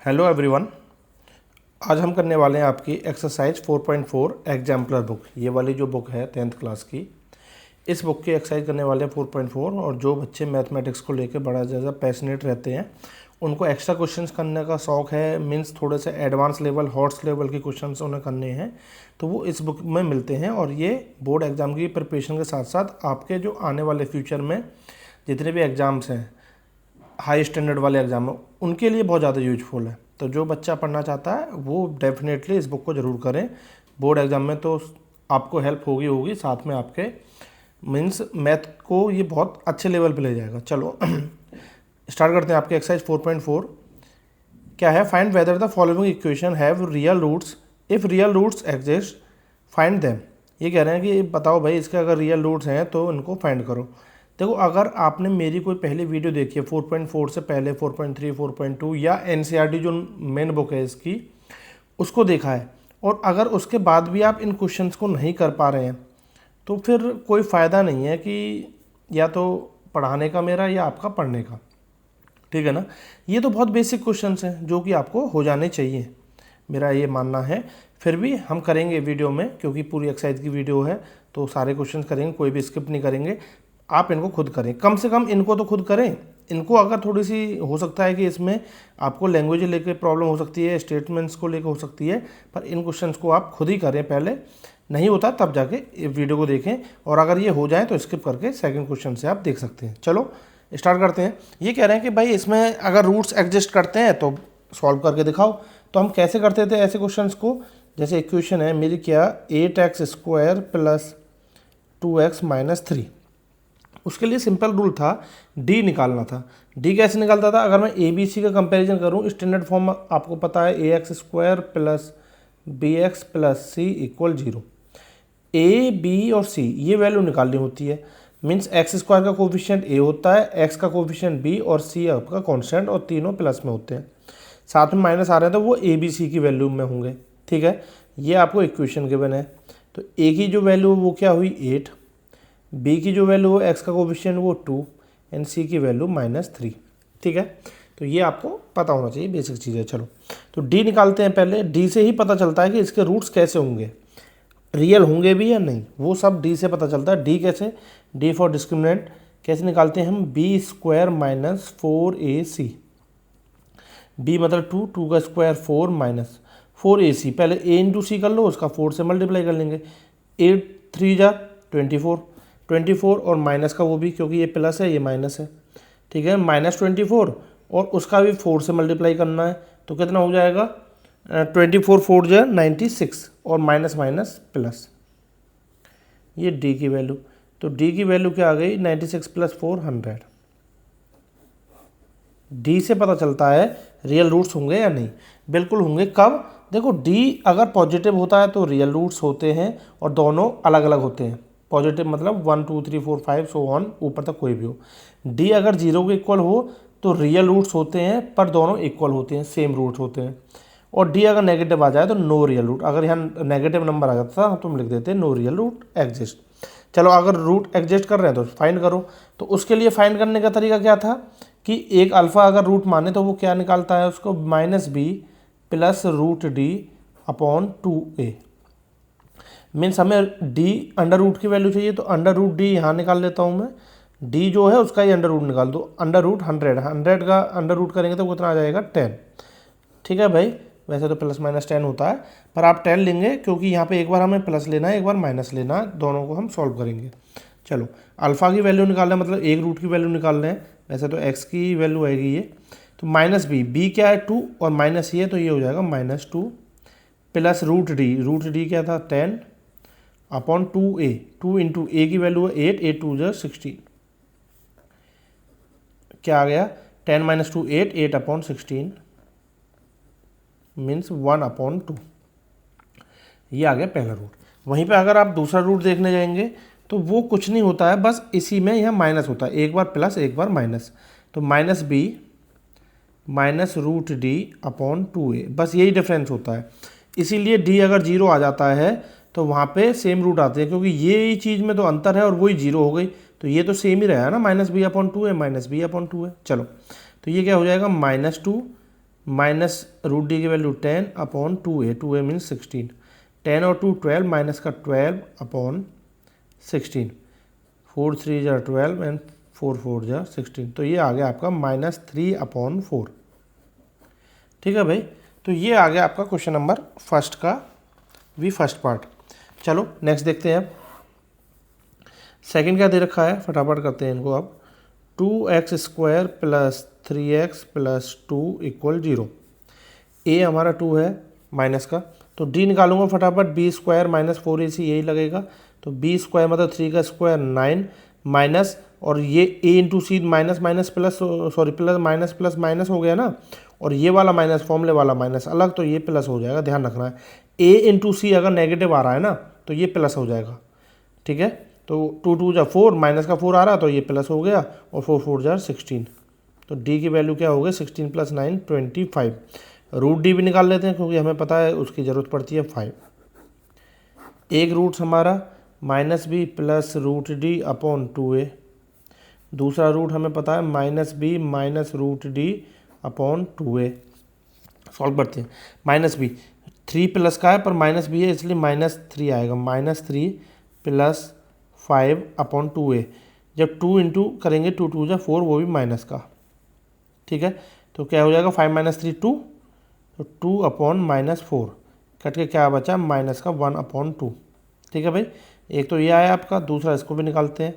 Hello everyone. आज हम करने वाले हैं आपकी एक्सरसाइज 4.4 एग्जाम्पलर बुक। ये वाली जो बुक है 10th क्लास की, इस बुक की एक्सरसाइज करने वाले हैं 4.4। और जो बच्चे मैथमेटिक्स को लेकर बड़ा ज़्यादा पैशनेट रहते हैं, उनको एक्स्ट्रा क्वेश्चंस करने का शौक़ है, मीन्स थोड़े से एडवांस लेवल हॉट्स लेवल के क्वेश्चंस उन्हें करने हैं, तो वो इस बुक में मिलते हैं। और ये बोर्ड एग्ज़ाम की प्रिपरेशन के साथ साथ आपके जो आने वाले फ्यूचर में जितने भी एग्ज़ाम्स हैं, हाई स्टैंडर्ड वाले एग्ज़ाम हो, उनके लिए बहुत ज़्यादा यूजफुल है। तो जो बच्चा पढ़ना चाहता है वो डेफिनेटली इस बुक को ज़रूर करें। बोर्ड एग्ज़ाम में तो आपको हेल्प होगी, साथ में आपके मीन्स मैथ को ये बहुत अच्छे लेवल पे ले जाएगा। चलो स्टार्ट करते हैं। आपके एक्सरसाइज 4.4 क्या है? Find whether the following equation have real roots, if real roots exist find them. ये कह रहे हैं कि बताओ भाई, इसके अगर रियल रूट्स हैं तो इनको फाइंड करो। देखो, अगर आपने मेरी कोई पहली वीडियो देखी है 4.4 से पहले, 4.3, 4.2 या एनसीईआरटी जो मेन बुक है इसकी, उसको देखा है, और अगर उसके बाद भी आप इन क्वेश्चंस को नहीं कर पा रहे हैं, तो फिर कोई फ़ायदा नहीं है कि या तो पढ़ाने का मेरा या आपका पढ़ने का। ठीक है ना? ये तो बहुत बेसिक क्वेश्चंस हैं जो कि आपको हो जाने चाहिए, मेरा ये मानना है। फिर भी हम करेंगे वीडियो में, क्योंकि पूरी एक्सरसाइज की वीडियो है तो सारे क्वेश्चन करेंगे, कोई भी स्किप नहीं करेंगे। आप इनको खुद करें, कम से कम इनको तो खुद करें। इनको अगर थोड़ी सी हो सकता है कि इसमें आपको लैंग्वेज लेके प्रॉब्लम हो सकती है, स्टेटमेंट्स को लेकर हो सकती है, पर इन क्वेश्चंस को आप खुद ही करें। पहले नहीं होता तब जाके वीडियो को देखें, और अगर ये हो जाए तो स्किप करके सेकंड क्वेश्चन से आप देख सकते हैं। चलो स्टार्ट करते हैं। ये कह रहे हैं कि भाई इसमें अगर रूट्स एग्जिस्ट करते हैं तो सॉल्व करके दिखाओ। तो हम कैसे करते थे ऐसे क्वेश्चंस को? जैसे इक्वेशन है मेरी क्या, 8x² + 2x - 3। उसके लिए सिंपल रूल था, डी निकालना था। डी कैसे निकालता था? अगर मैं ए बी सी का कंपैरिजन करूं, स्टैंडर्ड फॉर्म आपको पता है, ax² + bx + c = 0। A B और सी ये वैल्यू निकालनी होती है। मीन्स x² का कोफिशिएंट a होता है, x का कोफिशिएंट b और c आपका कांस्टेंट, और तीनों प्लस में होते हैं। साथ में माइनस आ रहे हैं तो वो ए बी सी की वैल्यू में होंगे। ठीक है, ये आपको इक्वेशन गिवन है। तो a की जो वैल्यू वो क्या हुई, 8, b की जो वैल्यू हो, x का कोफिशिएंट वो 2, एंड c की वैल्यू -3। ठीक है, तो ये आपको पता होना चाहिए, बेसिक चीज़ है। चलो तो d निकालते हैं। पहले d से ही पता चलता है कि इसके रूट्स कैसे होंगे, रियल होंगे भी या नहीं, वो सब d से पता चलता है। d कैसे? d फॉर डिस्क्रिमिनेंट कैसे निकालते हैं हम? b² - 4ac। b मतलब 2, 2 का स्क्वायर 4 - 4ac। पहले a × c कर लो, उसका 4 से मल्टीप्लाई कर लेंगे। 8 3 जा 24, 24 और माइनस का वो भी, क्योंकि ये प्लस है ये माइनस है। ठीक है, -24 और उसका भी 4 से मल्टीप्लाई करना है, तो कितना हो जाएगा? 24 4 जा 96, और माइनस माइनस प्लस, ये डी की वैल्यू। तो डी की वैल्यू क्या आ गई? 96 + 4 100। डी से पता चलता है रियल रूट्स होंगे या नहीं। बिल्कुल होंगे। कब? देखो, डी अगर पॉजिटिव होता है तो रियल रूट्स होते हैं, और दोनों अलग अलग होते हैं। पॉजिटिव मतलब 1 2 3 4 5 सो ऑन, ऊपर तक कोई भी हो। डी अगर 0 के इक्वल हो तो रियल रूट्स होते हैं, पर दोनों इक्वल होते हैं, सेम रूट्स होते हैं। और डी अगर नेगेटिव आ जाए तो नो रियल रूट। अगर यहाँ नेगेटिव नंबर आ जाता था तो हम लिख देते हैं नो रियल रूट एग्जिस्ट। चलो, अगर रूट एग्जिस्ट कर रहे हैं तो फाइंड करो। तो उसके लिए फाइंड करने का तरीका क्या था कि एक अल्फ़ा अगर रूट माने तो वो क्या निकालता है उसको, -b + √d/2a। मीन्स हमें d अंडर रूट की वैल्यू चाहिए, तो अंडर रूट d यहाँ निकाल लेता हूँ मैं। d जो है उसका ही अंडर रूट निकाल दो। अंडर रूट 100 का अंडर रूट करेंगे तो कितना आ जाएगा? 10। ठीक है भाई, वैसे तो +- 10 होता है, पर आप 10 लेंगे क्योंकि यहाँ पे एक बार हमें प्लस लेना है, एक बार माइनस लेना है, दोनों को हम सॉल्व करेंगे। चलो, अल्फ़ा की वैल्यू निकालना है, मतलब एक रूट की वैल्यू निकाल रहे हैं। वैसे तो x की वैल्यू आएगी ये, तो -b क्या है 2, और माइनस ये, तो ये हो जाएगा -2 + √d क्या था 10/2a। 2 × a की वैल्यू है 8, 8 2 जा 16, क्या आ गया? 10 - 2 8, 8/16 मीन्स 1/2। ये आ गया पहला रूट। वहीं पे अगर आप दूसरा रूट देखने जाएंगे तो वो कुछ नहीं होता है, बस इसी में यह माइनस होता है, एक बार प्लस एक बार माइनस। तो -b -√d/2a, बस यही डिफरेंस होता है। इसीलिए d अगर 0 आ जाता है तो वहाँ पे सेम रूट आते हैं, क्योंकि ये चीज़ में तो अंतर है और वही 0 हो गई, तो ये तो सेम ही रहा ना, -b/2a -b/2a। चलो, तो ये क्या हो जाएगा? -2 माइनस रूट डी की value 10 upon 2a, 2a means 16, 10 और 2 12, माइनस का 12 अपॉन 16, 4 3 जार 12 एंड 4 4 जार 16। तो ये आ गया आपका -3 अपॉन 4। ठीक है भाई, तो ये आ गया आपका क्वेश्चन नंबर फर्स्ट का फर्स्ट पार्ट। चलो नेक्स्ट देखते हैं अब सेकंड क्या दे रखा है, फटाफट करते हैं इनको अब। 2x² plus 3x plus 2 equal 0। ए हमारा 2 है माइनस का, तो डी निकालूंगा फटाफट, b² माइनस 4ac यही लगेगा। तो b² मतलब 3 का स्क्वायर 9 माइनस, और ये a into c minus minus plus, sorry plus minus plus minus हो गया ना, और ये वाला माइनस फॉर्मूले वाला माइनस अलग, तो ये प्लस हो जाएगा, ध्यान रखना है। a इंटू सी अगर नेगेटिव आ रहा है ना तो ये प्लस हो जाएगा। ठीक है, तो 2 2 जा 4, माइनस का 4 आ रहा तो ये प्लस हो गया, और 4 4 जार 16। तो डी की वैल्यू क्या हो गई, 16 प्लस 9 25। रूट डी भी निकाल लेते हैं क्योंकि हमें पता है उसकी ज़रूरत पड़ती है 5। एक रूट हमारा minus b plus root d upon 2a, दूसरा रूट हमें पता है minus b minus root d upon 2a। Solve करते हैं। माइनस बी 3 प्लस का है पर माइनस बी है इसलिए -3 आएगा, -3 प्लस 5 अपॉन 2a। जब 2 इंटू करेंगे 2 2 जा 4, वो भी माइनस का। ठीक है, तो क्या हो जाएगा 5 - 3 2, तो 2 अपॉन -4 कट के क्या बचा, माइनस का 1 अपॉन 2। ठीक है भाई, एक तो ये आया आपका, दूसरा इसको भी निकालते हैं।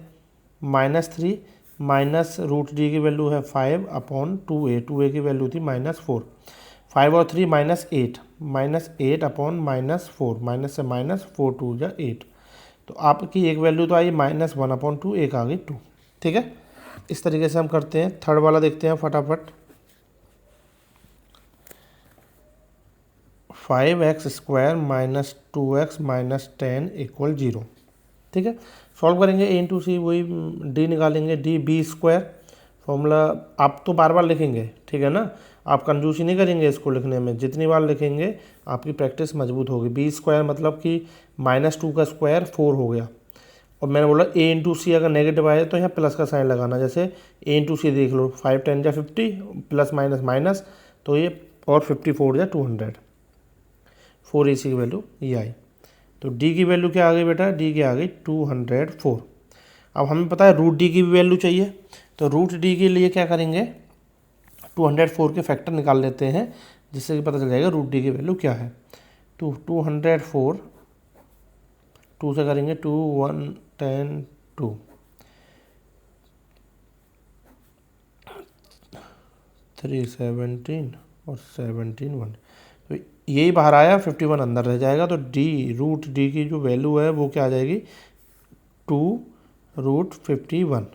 -3 माइनस रूट डी की वैल्यू है 5 अपॉन 2a, 2a की वैल्यू थी -4, 5 और 3 -8 अपॉन -4, माइनस से माइनस 4 2 जा 8। तो आपकी एक वैल्यू तो आई -1 अपॉन 2, एक आ गई 2। ठीक है, इस तरीके से हम करते हैं। थर्ड वाला देखते हैं फटाफट। 5x² minus 2x minus 10 equal 0। ठीक है, सॉल्व करेंगे। a इंटू सी वही d निकालेंगे, d b² फॉर्मूला आप तो बार बार लिखेंगे, ठीक है ना, आप कंजूसी नहीं करेंगे इसको लिखने में, जितनी बार लिखेंगे आपकी प्रैक्टिस मजबूत होगी। b² मतलब कि -2 का स्क्वायर 4 हो गया, और मैंने बोला a इंटू सी अगर नेगेटिव आए तो यहाँ प्लस का साइन लगाना। जैसे a इंटू सी देख लो, 5 10 जा 50 प्लस माइनस माइनस, तो ये और 54 जा 200, 4ac की वैल्यू ये आई। तो d की वैल्यू क्या आ गई बेटा, d की आ गई 204। अब हमें पता है रूट डी की भी वैल्यू चाहिए, तो रूट डी के लिए क्या करेंगे, 204 के फैक्टर निकाल लेते हैं, जिससे कि पता चल जाएगा रूट डी की वैल्यू क्या है। तो 204 2 से करेंगे 2 1 10 2, 3 17 और 17 1, तो यही बाहर आया, 51 अंदर रह जाएगा। तो डी रूट डी की जो वैल्यू है वो क्या आ जाएगी, 2√51।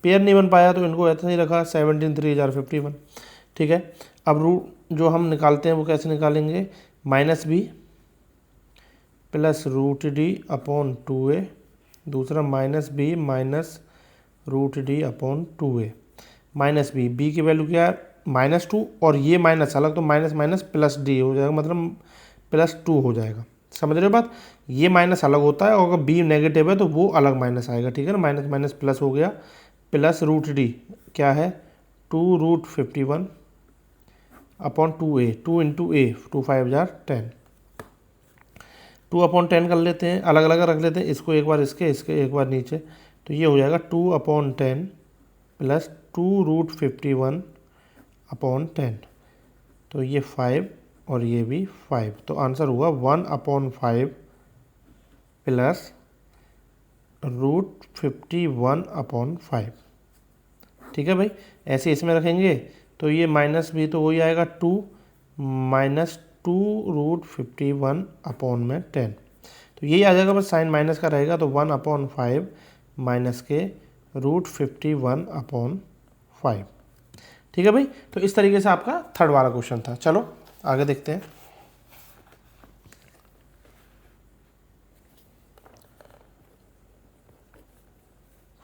पेयर नहीं बन पाया तो इनको ऐसा ही रखा, 17 3 जार 51। ठीक है, अब रूट जो हम निकालते हैं वो कैसे निकालेंगे, -b plus root d upon 2a, दूसरा -b minus root d upon 2a, -b की वैल्यू क्या है -2, और ये माइनस अलग, तो माइनस माइनस प्लस डी हो जाएगा, मतलब +2 हो जाएगा। समझ रहे हो बात, ये माइनस अलग होता है, और अगर बी नेगेटिव है तो वो अलग माइनस आएगा। ठीक है ना, माइनस माइनस प्लस हो गया, प्लस रूट डी क्या है 2√51 upon 2a, 2 into a, 2 5 jar 10, 2 upon 10 कर लेते हैं, अलग अलग रख लेते हैं, इसको एक बार इसके एक बार नीचे, तो ये हो जाएगा 2 अपॉन 10 प्लस 2√51 अपॉन 10, तो ये 5 और ये भी 5, तो आंसर हुआ 1 अपॉन 5 प्लस √51 अपॉन 5। ठीक है भाई, ऐसे इसमें रखेंगे तो ये माइनस भी तो वही आएगा 2 माइनस 2√51 अपॉन में 10, तो यही आ जाएगा, बस साइन माइनस का रहेगा, तो 1 अपॉन 5 माइनस के √51 अपॉन 5। ठीक है भाई, तो इस तरीके से आपका थर्ड वाला क्वेश्चन था। चलो आगे देखते हैं।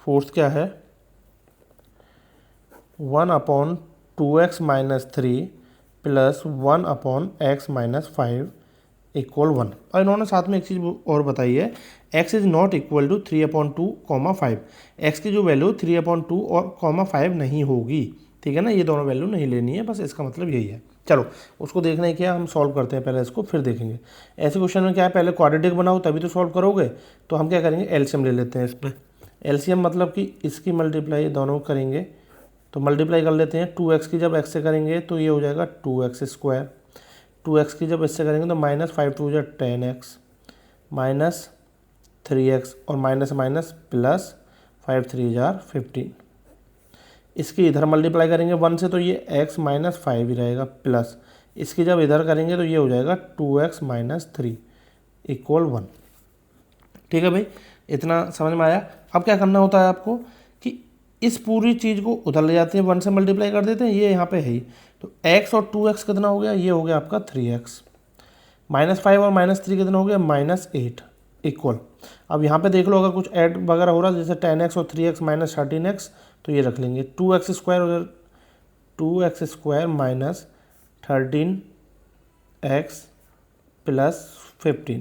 फोर्थ क्या है, 1 upon 2x minus 3 plus 1 upon x minus 5 equal 1। और इन्होंने साथ में एक चीज़ और बताई है, x is not equal to 3/2, 5। x की जो वैल्यू 3/2 और 5 नहीं होगी। ठीक है ना, ये दोनों वैल्यू नहीं लेनी है, बस इसका मतलब यही है। चलो उसको देखने क्या हम सॉल्व करते हैं, पहले इसको फिर देखेंगे। ऐसे क्वेश्चन में क्या है, पहले क्वाड्रेटिक बनाओ तभी तो सॉल्व करोगे। तो हम क्या करेंगे, एलसीएम ले लेते हैं इसमें। एलसीएम मतलब कि इसकी मल्टीप्लाई दोनों करेंगे, तो मल्टीप्लाई कर लेते हैं। 2x की जब x से करेंगे तो ये हो जाएगा 2x²। 2x की जब इससे करेंगे तो -5×2 = 10x -3x और माइनस माइनस प्लस 5×3 = 15। इसकी इधर मल्टीप्लाई करेंगे 1 से तो ये x -5 ही रहेगा, प्लस इसकी जब इधर करेंगे तो ये हो जाएगा 2x - 3 = 1। ठीक है भाई, इतना समझ में आया। अब क्या करना होता है आपको कि इस पूरी चीज़ को उधर ले जाते हैं, 1 से मल्टीप्लाई कर देते हैं, ये यहाँ पे है ही। तो x और 2x कितना हो गया, ये हो गया आपका 3x। -5 और -3 कितना हो गया, -8 इक्वल। अब यहाँ पे देख लो अगर कुछ ऐड वगैरह हो रहा है, जैसे 10x और 3x -13x, तो ये रख लेंगे। 2x² उधर 2x² -13x + 15।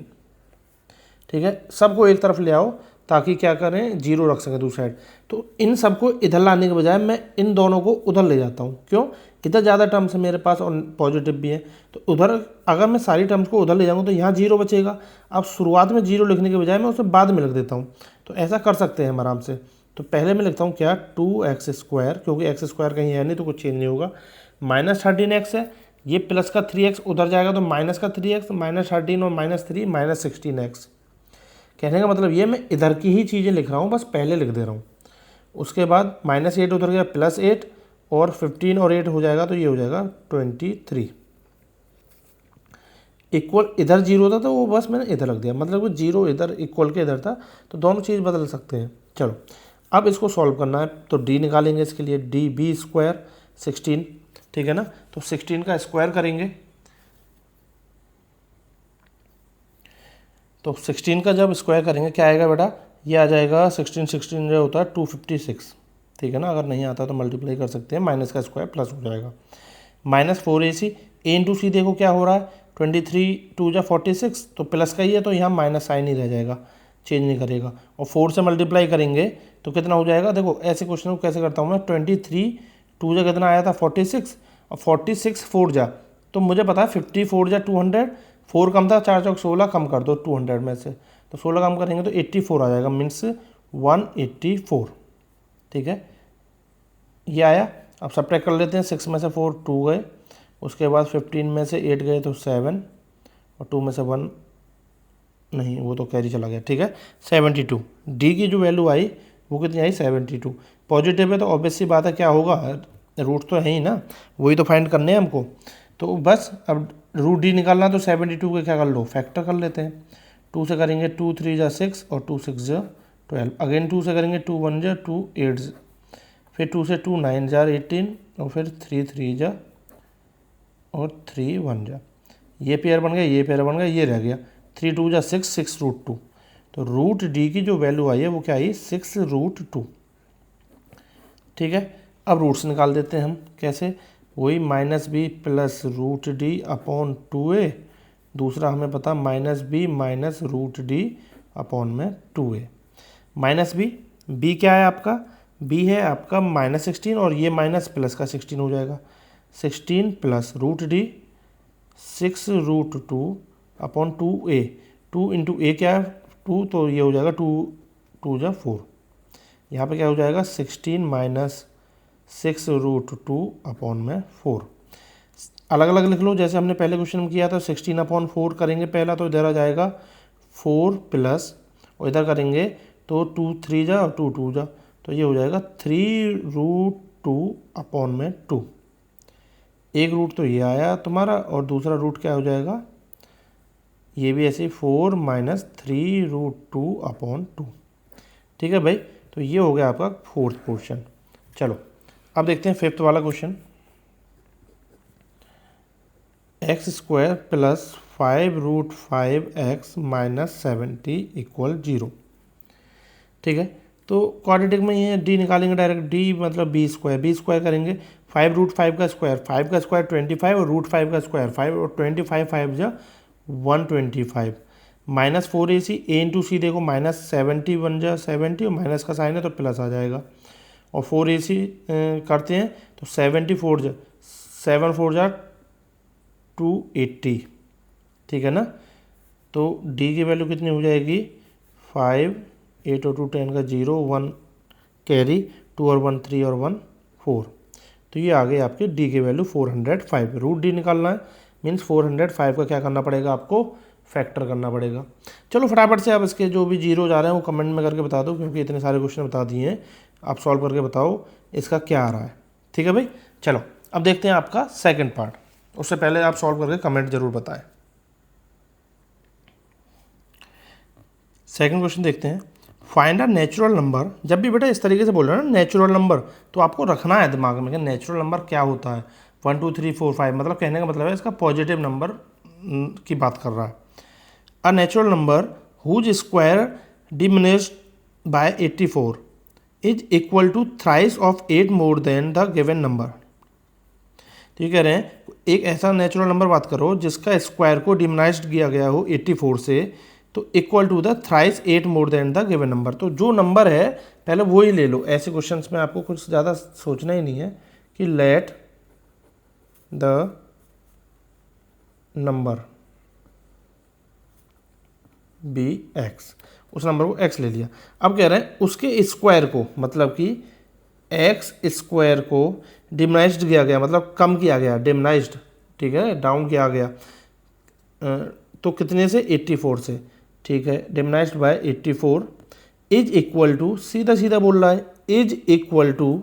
ठीक है, सबको एक तरफ ले आओ ताकि क्या करें, जीरो रख सकें दूसरी साइड। तो इन सबको इधर लाने के बजाय मैं इन दोनों को उधर ले जाता हूँ। क्यों, इधर ज़्यादा टर्म्स है मेरे पास और पॉजिटिव भी है, तो उधर अगर मैं सारी टर्म्स को उधर ले जाऊँगा तो यहाँ जीरो बचेगा। अब शुरुआत में जीरो लिखने के बजाय मैं उसे बाद में लिख देता हूँ, तो ऐसा कर सकते हैं हम आराम से। तो पहले मैं लिखता हूँ क्या, 2x², क्योंकि x² कहीं है नहीं तो कुछ चेंज नहीं होगा, -13x है, ये प्लस का 3x उधर जाएगा तो माइनस का 3x, -13 और -3 -16x। कहने का मतलब ये मैं इधर की ही चीज़ें लिख रहा हूँ, बस पहले लिख दे रहा हूँ। उसके बाद -8 उधर गया, +8 और 15 और 8 हो जाएगा तो ये हो जाएगा 23 इक्वल। इधर जीरो था तो वो बस मैंने इधर रख दिया, मतलब वो जीरो इधर इक्वल के इधर था, तो दोनों चीज़ बदल सकते हैं। चलो अब इसको सॉल्व करना है, तो d निकालेंगे इसके लिए, db² 16। ठीक है ना, तो 16 का स्क्वायर करेंगे, तो 16 का जब स्क्वायर करेंगे क्या आएगा बेटा, ये आ जाएगा 16 जो होता है 256। ठीक है ना, अगर नहीं आता तो मल्टीप्लाई कर सकते हैं, माइनस का स्क्वायर प्लस हो जाएगा, -4ac a × c। देखो क्या हो रहा है, 23 2 × 46, तो प्लस का ही है तो यहाँ माइनस साइन ही रह जाएगा, चेंज नहीं करेगा। और 4 से मल्टीप्लाई करेंगे तो कितना हो जाएगा, देखो ऐसे क्वेश्चन को कैसे करता हूँ मैं, 23 2 जा कितना आया था 46, और 46 4 जा, तो मुझे पता है 54 जा 200, 4 कम था, 4 चौक 16, कम कर दो 200 में से, तो 16 कम करेंगे तो 84 आ जाएगा, मीन्स 184। ठीक है, ये आया। अब सब्ट्रैक्ट कर लेते हैं, 6 में से 4 2 गए, उसके बाद 15 में से 8 गए तो 7, और 2 में से 1 नहीं, वो तो कैरी चला गया। ठीक है, 72। डी की जो वैल्यू आई वो कितनी आई, 72। पॉजिटिव है तो ऑब्वियस सी बात है क्या होगा, रूट तो है ही ना, वही तो फाइंड करने हैं हमको। तो बस अब रूट डी निकालना, तो 72 के क्या कर लो, फैक्टर कर लेते हैं। 2 से करेंगे 2 3 = 6 और 2 6 = 12। अगेन 2 से करेंगे 2 1 = 2 8, फिर 2 से 2 9 = 18, और फिर 3 3 = और 3 1 = ये पेयर बन गया, ये पेयर बन गया, ये रह गया 3 2 = 6 6√2। तो रूट डी की जो वैल्यू आई है वो क्या आई, 6√2। ठीक है, अब रूट्स निकाल देते हैं हम, कैसे, वही -b + √d / 2a, दूसरा हमें पता -b - √d / 2a। -b क्या है आपका, b है आपका -16, और ये माइनस प्लस का 16 हो जाएगा, 16 + √d 6√2 / 2a। 2 × a क्या है 2, तो ये हो जाएगा 2 2 = 4। यहाँ पे क्या हो जाएगा, 16 - 6√2 / 4। अलग अलग लिख लो, जैसे हमने पहले क्वेश्चन में किया था, 16/4 करेंगे पहला, तो इधर आ जाएगा 4 प्लस, और इधर करेंगे तो 2 3 जा और 2 2 जा, तो ये हो जाएगा 3√2 / 2। एक रूट तो ये आया तुम्हारा, और दूसरा रूट क्या हो जाएगा, ये भी ऐसे 4 - 3√2 / 2। ठीक है भाई, तो ये हो गया आपका फोर्थ पोर्शन। चलो अब देखते हैं फिफ्थ वाला क्वेश्चन। x² + 5√5x - 70 = 0। ठीक है, तो क्वाड्रेटिक में ये डी निकालेंगे डायरेक्ट, डी मतलब b² करेंगे, 5√5 का स्क्वायर, 5 का स्क्वायर 25, और √5 का स्क्वायर 5, और 25 5 = 125। -4ac a × c, देखो -70 बन जा 70, और माइनस का साइन है तो प्लस आ जाएगा, और 4ac करते हैं तो 74 = 7 4 = 280, ठीक है ना। तो डी की वैल्यू कितनी हो जाएगी 5, 8 और 2 10 का 0, 1 कैरी, 2 और 1 3 और 1 4। तो ये आ गई आपकी डी की वैल्यू 405। रूट डी निकालना है, मीन्स 405 का क्या करना पड़ेगा आपको, फैक्टर करना पड़ेगा। चलो फटाफट से आप इसके जो भी जीरो जा रहे हैं वो कमेंट में करके बता दो, क्योंकि इतने सारे क्वेश्चन बता दिए हैं। आप सॉल्व करके बताओ इसका क्या आ रहा है, ठीक है भाई। चलो अब देखते हैं आपका सेकंड पार्ट। उससे पहले आप सॉल्व करके कमेंट जरूर बताएं। सेकंड क्वेश्चन देखते हैं। Find a natural number. जब भी बेटा इस तरीके से बोल रहे हैं ना नेचुरल नंबर, तो आपको रखना है दिमाग में कि नेचुरल नंबर क्या होता है। 1 2 3 4 5 मतलब कहने का मतलब है इसका पॉजिटिव नंबर की बात कर रहा है। A natural number whose square diminished by 84 is equal to thrice of 8 more than the given number. तो ये कह रहे हैं एक ऐसा नेचुरल नंबर बात करो जिसका स्क्वायर को डिमिनाइज्ड किया गया हो 84 से, तो equal to the thrice 8 more than the given number. तो जो नंबर है पहले वो ही ले लो। ऐसे क्वेश्चंस में आपको कुछ ज़्यादा सोचना ही नहीं है कि let the number be x, उस नंबर को एक्स ले लिया। अब कह रहे हैं उसके स्क्वायर को, मतलब कि एक्स स्क्वायर को डिमिनाइज्ड किया गया, मतलब कम किया गया, डिमिनाइज्ड, ठीक है, डाउन किया गया। तो कितने से 84 से, ठीक है, diminished by 84 is equal to, सीधा सीधा बोल रहा है, is equal to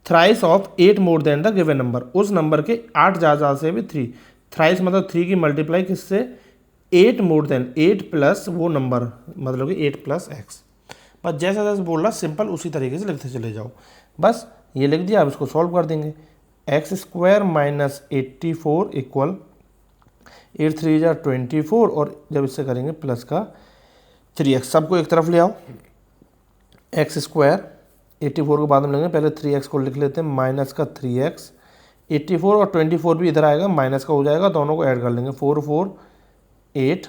thrice of 8 more than the given number. उस नंबर के 8 ज़्यादा से भी 3, थ्राइस मतलब 3 की मल्टीप्लाई किससे, 8 मोर देन, 8 प्लस वो नंबर, मतलब कि 8 प्लस एक्स। बस जैसा जैसा बोल रहा सिंपल उसी तरीके से लिखते चले जाओ। बस ये लिख दिया, अब इसको सॉल्व कर देंगे। एक्स स्क्वायर माइनस 84 इक्वल 8 3 जा 24, और जब इससे करेंगे प्लस का 3x, सबको एक तरफ ले आओ। एक्स स्क्वायर 84 को बाद में लेंगे, पहले 3x को लिख लेते हैं, माइनस का 3x, 84 और 24 भी इधर आएगा, माइनस का हो जाएगा, दोनों को ऐड कर लेंगे, 4 4 8,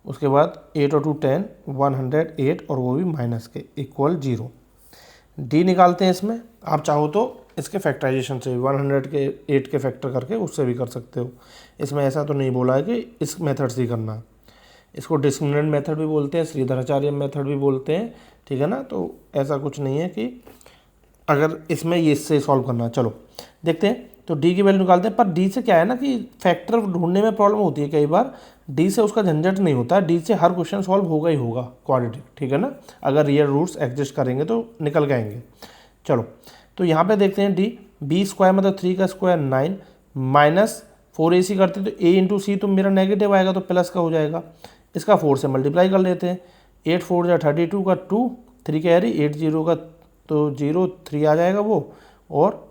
उसके बाद 8 और 2 10, 108 और वो भी माइनस के, इक्वल 0। डी निकालते हैं इसमें। आप चाहो तो इसके फैक्टराइजेशन से 108 के फैक्टर करके उससे भी कर सकते हो। इसमें ऐसा तो नहीं बोला है कि इस मेथड से ही करना है। इसको डिस्क्रिमिनेंट मेथड भी बोलते हैं, श्रीधराचार्य मेथड भी बोलते हैं, ठीक है ना। तो ऐसा कुछ नहीं है कि अगर इसमें ये इससे सॉल्व करना है। चलो देखते हैं। तो डी की वैल्यू निकालते हैं, पर डी से क्या है ना कि फैक्टर ढूंढने में प्रॉब्लम होती है कई बार। डी से उसका झंझट नहीं होता, डी से हर क्वेश्चन सॉल्व होगा ही होगा क्वाड्रेटिक, ठीक है ना। अगर रियल रूट्स एग्जिस्ट करेंगे तो निकल के आएंगे। चलो तो यहाँ पे देखते हैं डी, बी स्क्वायर मतलब 3 का स्क्वायर 9, माइनस 4ac करते तो a इंटू सी, तो मेरा नेगेटिव आएगा तो प्लस का हो जाएगा। इसका 4 से मल्टीप्लाई कर लेते हैं, 8 4 जा 32 का 2, 3 कैरी, 8 0 का तो 0 3 आ जाएगा वो, और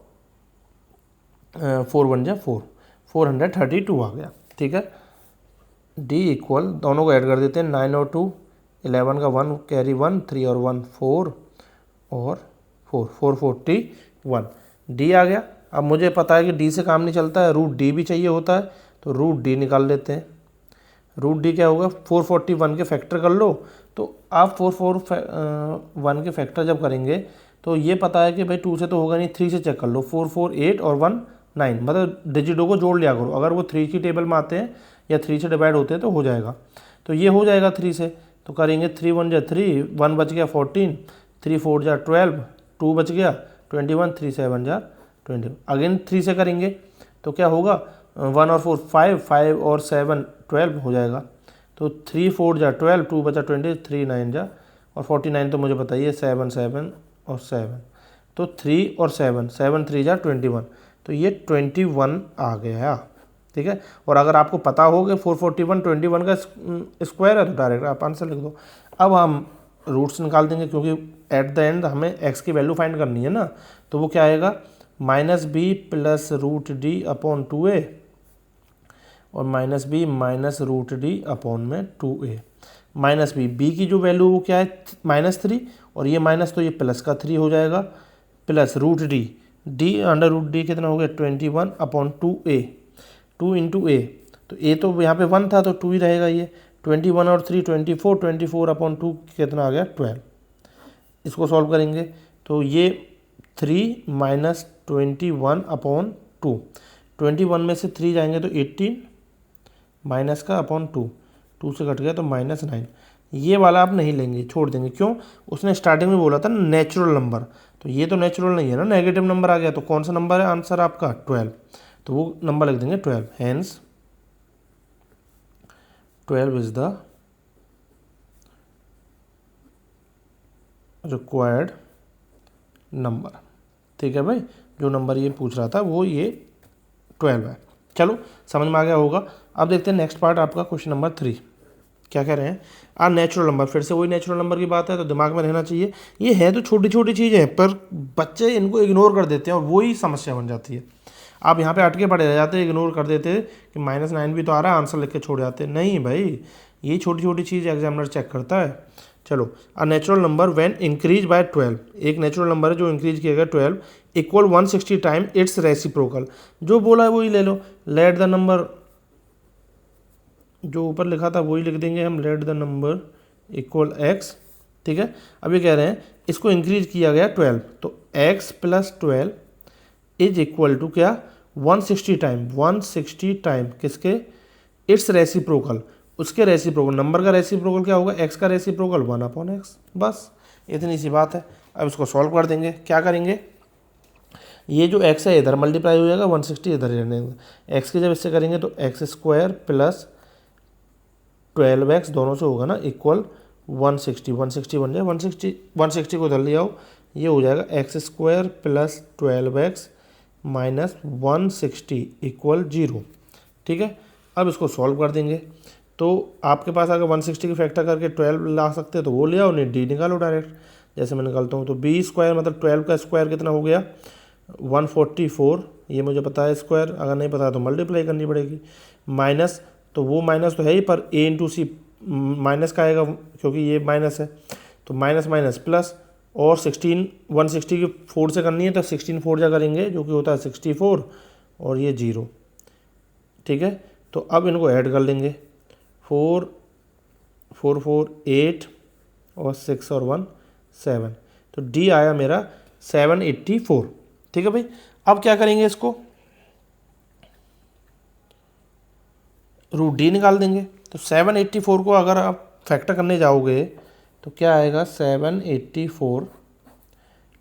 4 1 जा 4, 432 आ गया, ठीक है। डी इक्वल, दोनों को ऐड कर देते हैं, 9 और 2 11 का 1 कैरी 1, 3 और 1 4 और 4 441। डी आ गया। अब मुझे पता है कि डी से काम नहीं चलता है, रूट डी भी चाहिए होता है, तो रूट डी निकाल लेते हैं। रूट डी क्या होगा, 441 के फैक्टर कर लो। तो आप 441 के फैक्टर जब करेंगे तो ये पता है कि भाई 2 से तो होगा नहीं, 3 से चेक कर लो, 4 4 8 और 1 9, मतलब डिजिटों को जोड़ लिया करो। अगर वो 3 की टेबल में आते हैं या 3 से डिवाइड होते हैं तो हो जाएगा। तो ये हो जाएगा 3 से, तो करेंगे 3 1 जा 3, 1 बच गया 14, 3 4 जा 12, 2 बच गया 21, 3 7 जा 20। अगेन 3 से करेंगे तो क्या होगा, 1 और 4 5, 5 और 7 12 हो जाएगा। तो 3 4 जा 12, 2 बचा 20, 3 9 जा, और 49 तो मुझे बताइए 7 7 और 7, तो 3 और 7 7 3 जा 21, तो ये 21 आ गया, ठीक है। और अगर आपको पता हो कि 441 21 का स्क्वायर है तो डायरेक्ट आप आंसर लिख दो। अब हम रूट्स निकाल देंगे, क्योंकि एट द एंड हमें एक्स की वैल्यू फाइंड करनी है ना। तो वो क्या आएगा, minus b plus root d upon 2a, और minus b minus root d upon में 2a। माइनस बी की जो वैल्यू वो क्या है -3, और ये माइनस तो ये प्लस का 3 हो जाएगा, plus root d under root d कितना हो गया 21 अपॉन 2a, 2 इंटू ए, तो ए तो यहाँ पे 1 था तो 2 ही रहेगा। ये 21 और 3 24, 24 अपॉन 2 कितना आ गया 12। इसको सॉल्व करेंगे तो ये 3 माइनस 21 अपॉन 2, 21 में से 3 जाएंगे तो 18 माइनस का अपॉन 2, 2 से कट गया तो -9। ये वाला आप नहीं लेंगे, छोड़ देंगे। क्यों? उसने स्टार्टिंग में बोला था नेचुरल नंबर, तो ये तो नेचुरल नहीं है ना, नेगेटिव नंबर आ गया। तो कौन सा नंबर है आंसर आपका? 12। तो वो नंबर लिख देंगे 12। Hence 12 is the required number. ठीक है भाई, जो नंबर ये पूछ रहा था वो ये 12 है। चलो समझ में आ गया होगा। अब देखते हैं नेक्स्ट पार्ट आपका, क्वेश्चन नंबर 3 क्या कह रहे हैं। नेचुरल नंबर, फिर से वही नेचुरल नंबर की बात है, तो दिमाग में रहना चाहिए। ये है तो छोटी छोटी चीज़ें, पर बच्चे इनको इग्नोर कर देते हैं और वही समस्या बन जाती है। आप यहाँ पे अटके पड़े रह जाते, इग्नोर कर देते कि -9 भी तो आ रहा है, आंसर लिख के छोड़ जाते। नहीं भाई, ये छोटी छोटी चीज़ एग्जामिनर चेक करता है। चलो, अ natural number when increase by 12, एक नेचुरल नंबर है जो इंक्रीज किया गया 12 इक्वल 160 टाइम इट्स रेसिप्रोकल। जो बोला है वही ले लो। लेट द नंबर, जो ऊपर लिखा था वही लिख देंगे हम, late the number equal x। ठीक है, अभी कह रहे हैं इसको इंक्रीज किया गया 12, तो x plus 12 is equal to क्या? 160 टाइम, 160 टाइम किसके? इट्स रेसिप्रोकल, उसके रेसिप्रोकल। नंबर का रेसिप्रोकल क्या होगा? x का रेसिप्रोकल 1/x। बस इतनी सी बात है। अब इसको सॉल्व कर देंगे। क्या करेंगे? ये जो x है इधर मल्टीप्लाई हो जाएगा, 160 इधर रहने देंगे। x की जब इससे करेंगे तो x² प्लस 12x दोनों से होगा ना इक्वल 160, 160 बन जाए, 160 को इधर ले आओ, ये हो जाएगा x² plus 12x minus 160 equal 0। ठीक है, अब इसको सॉल्व कर देंगे। तो आपके पास अगर 160 की फैक्टर करके 12 ला सकते हैं तो वो ले आओ, नहीं d निकालो डायरेक्ट। जैसे मैं निकालता हूँ तो b² मतलब 12 का स्क्वायर कितना हो गया? 144। ये मुझे पता है स्क्वायर, अगर नहीं पता तो मल्टीप्लाई करनी पड़ेगी। माइनस, तो वो माइनस तो है ही, पर a इंटू सी माइनस का आएगा क्योंकि ये माइनस है, तो माइनस माइनस प्लस। और 16 160 की 4 से करनी है तो 16 4 जा करेंगे जो कि होता है 64 और ये 0। ठीक है, तो अब इनको ऐड कर लेंगे। 4 4 4 8 और 6 और 1 7, तो डी आया मेरा 784। ठीक है भाई, अब क्या करेंगे? इसको रूट डी निकाल देंगे। तो 784 को अगर आप फैक्टर करने जाओगे तो क्या आएगा? 784,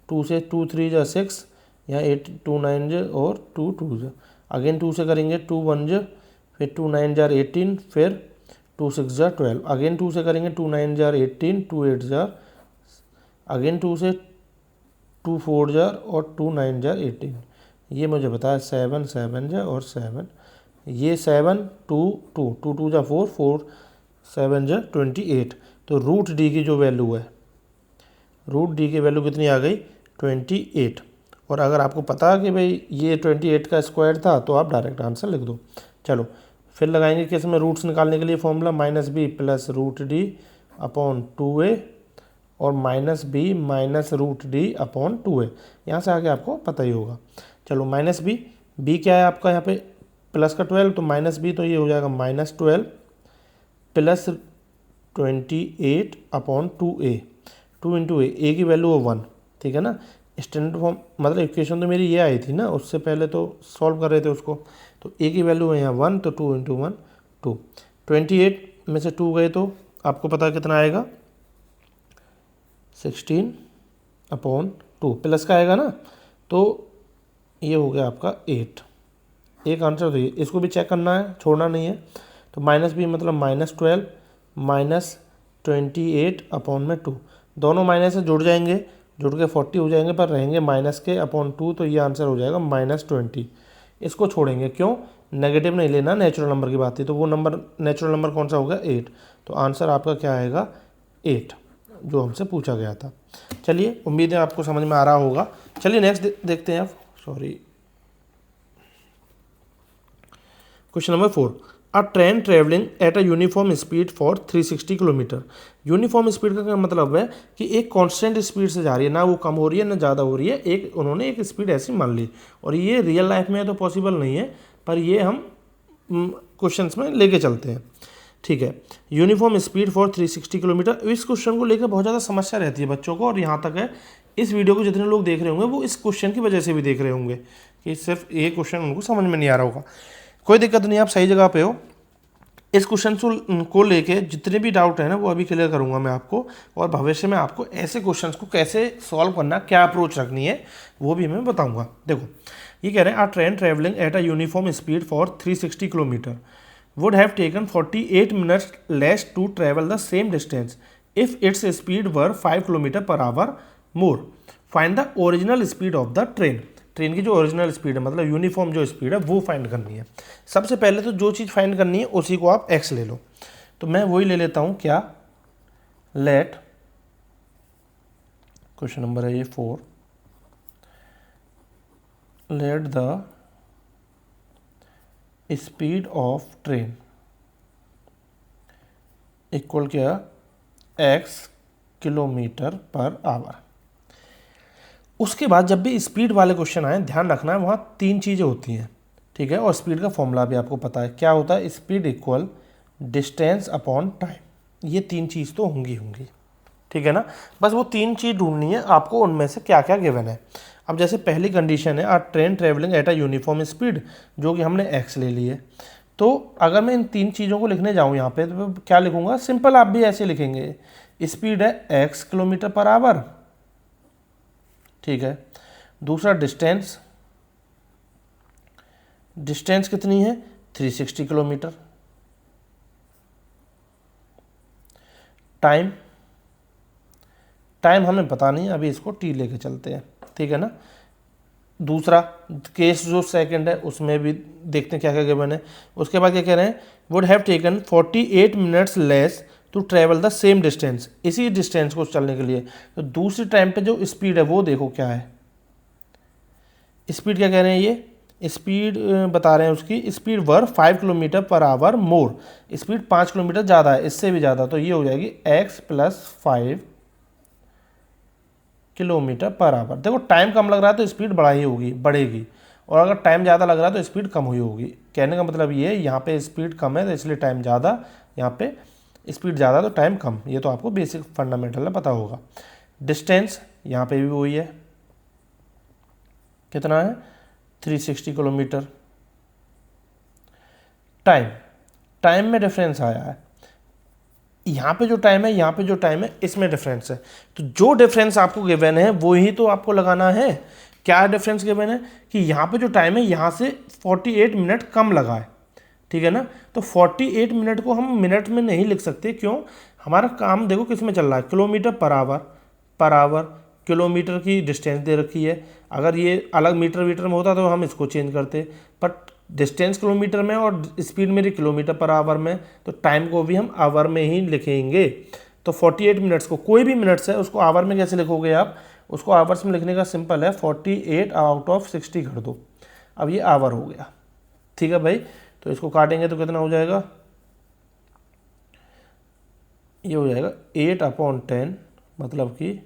2 से 2 3 जा 6, यहाँ 8 2 9 जा और 2 2 जा, अगेन 2 से करेंगे 2 1 जा, फिर 2 9 जार 18, फिर 2 6 जार 12, अगेन 2 से करेंगे 2 9 जार 18, 2 8 जार, अगेन 2 से 2 4 जार और 2 9 जार 18। ये मुझे पता है 7 7 जा और 7, ये 7 2 2 2 2 जा 4 4 7 जा 28। तो रूट डी की जो वैल्यू है, रूट डी की वैल्यू कितनी आ गई? 28। और अगर आपको पता कि भाई ये 28 का स्क्वायर था तो आप डायरेक्ट आंसर लिख दो। चलो फिर लगाएंगे किस में? रूट्स निकालने के लिए formula -b plus root d upon 2a और -b minus root d upon 2a। यहाँ से आगे आपको पता ही होगा। चलो -b, b क्या है आपका यहाँ पे? प्लस का 12, तो -b तो ये हो जाएगा -12 plus 28 upon 2a, 2 into a की वैल्यू है 1। ठीक है ना, स्टैंडर्ड फॉर्म मतलब इक्वेशन तो मेरी ये आई थी ना, उससे पहले तो सॉल्व कर रहे थे उसको। तो a की वैल्यू है यहाँ 1, तो 2 इंटू 1 2, 28 में से 2 गए तो आपको पता कितना आएगा? 16 अपॉन 2, प्लस का आएगा ना, तो ये हो गया आपका 8। एक आंसर तो ये, इसको भी चेक करना है, छोड़ना नहीं है। तो -b मतलब -12 माइनस 28 अपॉन में 2, दोनों माइनस से जुड़ जाएंगे, जुड़ के 40 हो जाएंगे, पर रहेंगे माइनस के अपॉन 2, तो ये आंसर हो जाएगा -20। इसको छोड़ेंगे, क्यों? नेगेटिव नहीं लेना, नेचुरल नंबर की बात थी, तो वो नंबर नेचुरल नंबर कौन सा होगा? 8। तो आंसर आपका क्या आएगा? 8, जो हमसे पूछा गया था। चलिए, उम्मीद है आपको समझ में आ रहा होगा। चलिए नेक्स्ट देखते हैं आप। Question number 4, a train travelling at a uniform speed for 360 kilometre. Uniform speed का क्या मतलब है कि एक कांस्टेंट स्पीड से जा रही है, ना वो कम हो रही है ना ज़्यादा हो रही है, एक उन्होंने एक स्पीड ऐसी मान ली। और ये रियल लाइफ में तो पॉसिबल नहीं है, पर ये हम क्वेश्चंस में लेके चलते हैं। ठीक है, यूनिफॉर्म स्पीड फॉर 360 किलोमीटर। इस क्वेश्चन को लेकर बहुत ज़्यादा समस्या रहती है बच्चों को, और यहाँ तक है इस वीडियो को जितने लोग देख रहे होंगे वो इस क्वेश्चन की वजह से भी देख रहे होंगे कि सिर्फ ये क्वेश्चन उनको समझ में नहीं आ रहा होगा। कोई दिक्कत नहीं, आप सही जगह पे हो। इस क्वेश्चन को लेके जितने भी डाउट है ना वो अभी क्लियर करूंगा मैं आपको, और भविष्य में आपको ऐसे क्वेश्चंस को कैसे सॉल्व करना, क्या अप्रोच रखनी है, वो भी मैं बताऊंगा। देखो ये कह रहे हैं, a train travelling at a uniform speed for 360 kilometre would have taken 48 minutes less to travel the same distance if its speed were 5 km per hour more. Find the original speed of the train. Train की जो original speed है, मतलब uniform जो speed है, वो find करनी है। सबसे पहले तो जो चीज़ फाइंड करनी है उसी को आप x ले लो। तो मैं वही ले लेता हूँ, क्या, लेट, क्वेश्चन नंबर है ये 4, let the speed of train equal क्या, x किलोमीटर पर आवर। उसके बाद जब भी स्पीड वाले क्वेश्चन आए, ध्यान रखना है वहाँ 3 चीज़ें होती हैं, ठीक है। और स्पीड का फॉर्मूला भी आपको पता है क्या होता है, speed equal distance upon time. ये 3 चीज़ तो होंगी, ठीक है ना। बस वो 3 चीज़ ढूंढनी है आपको, उनमें से क्या क्या गिवन है। अब जैसे पहली कंडीशन है, a train travelling at a uniform speed, जो कि हमने x ले ली है। तो अगर मैं इन 3 चीज़ों को लिखने जाऊँ यहाँ पे, तो क्या लिखूँगा, सिंपल आप भी ऐसे लिखेंगे, स्पीड है x किलोमीटर पर आवर, ठीक है। दूसरा डिस्टेंस, डिस्टेंस कितनी है, 360 किलोमीटर। टाइम, टाइम हमें पता नहीं, अभी इसको t लेके चलते हैं, ठीक है ना। दूसरा केस जो सेकंड है उसमें भी देखते हैं क्या क्या गिवन है। उसके बाद क्या कह रहे हैं, would have taken 48 minutes less to travel the same distance, इसी डिस्टेंस को चलने के लिए। तो दूसरी टाइम पे जो स्पीड है वो देखो क्या है, स्पीड क्या कह रहे हैं, ये स्पीड बता रहे हैं, उसकी स्पीड वर 5 किलोमीटर पर आवर मोर, स्पीड 5 किलोमीटर ज़्यादा है, इससे भी ज़्यादा। तो ये हो जाएगी x + 5 किलोमीटर पर आवर। देखो टाइम कम लग रहा है तो स्पीड बढ़ा ही होगी, बढ़ेगी, और अगर टाइम ज़्यादा लग रहा है तो स्पीड कम हुई होगी। कहने का मतलब ये, यहाँ पे स्पीड कम है तो इसलिए टाइम ज़्यादा, यहाँ पे स्पीड ज़्यादा तो टाइम कम। ये तो आपको बेसिक फंडामेंटल है, पता होगा। डिस्टेंस यहाँ पे भी वही है, कितना है, 360 किलोमीटर। टाइम, टाइम में डिफरेंस आया है, यहाँ पे जो टाइम है, यहाँ पे जो टाइम है, इसमें डिफरेंस है। तो जो डिफरेंस आपको गिवन है वो ही तो आपको लगाना है। क्या डिफरेंस गिवन है कि यहाँ पे जो टाइम है यहाँ से 48 मिनट कम लगा है, ठीक है ना। तो 48 मिनट को हम मिनट में नहीं लिख सकते, क्यों, हमारा काम देखो किस में चल रहा है, kilometre per hour, per hour. Kilometre की डिस्टेंस दे रखी है, अगर ये अलग मीटर वीटर में होता तो हम इसको चेंज करते, बट डिस्टेंस किलोमीटर में और स्पीड मेरी किलोमीटर पर आवर में, तो टाइम को भी हम आवर में ही लिखेंगे। तो 48 मिनट्स को, कोई भी मिनट्स है उसको आवर में कैसे लिखोगे आप, उसको आवर्स में लिखने का सिंपल है, 48 आउट ऑफ 60 कर दो, अब ये आवर हो गया, ठीक है भाई। तो इसको काटेंगे तो कितना हो जाएगा, ये हो जाएगा 8/10, मतलब कि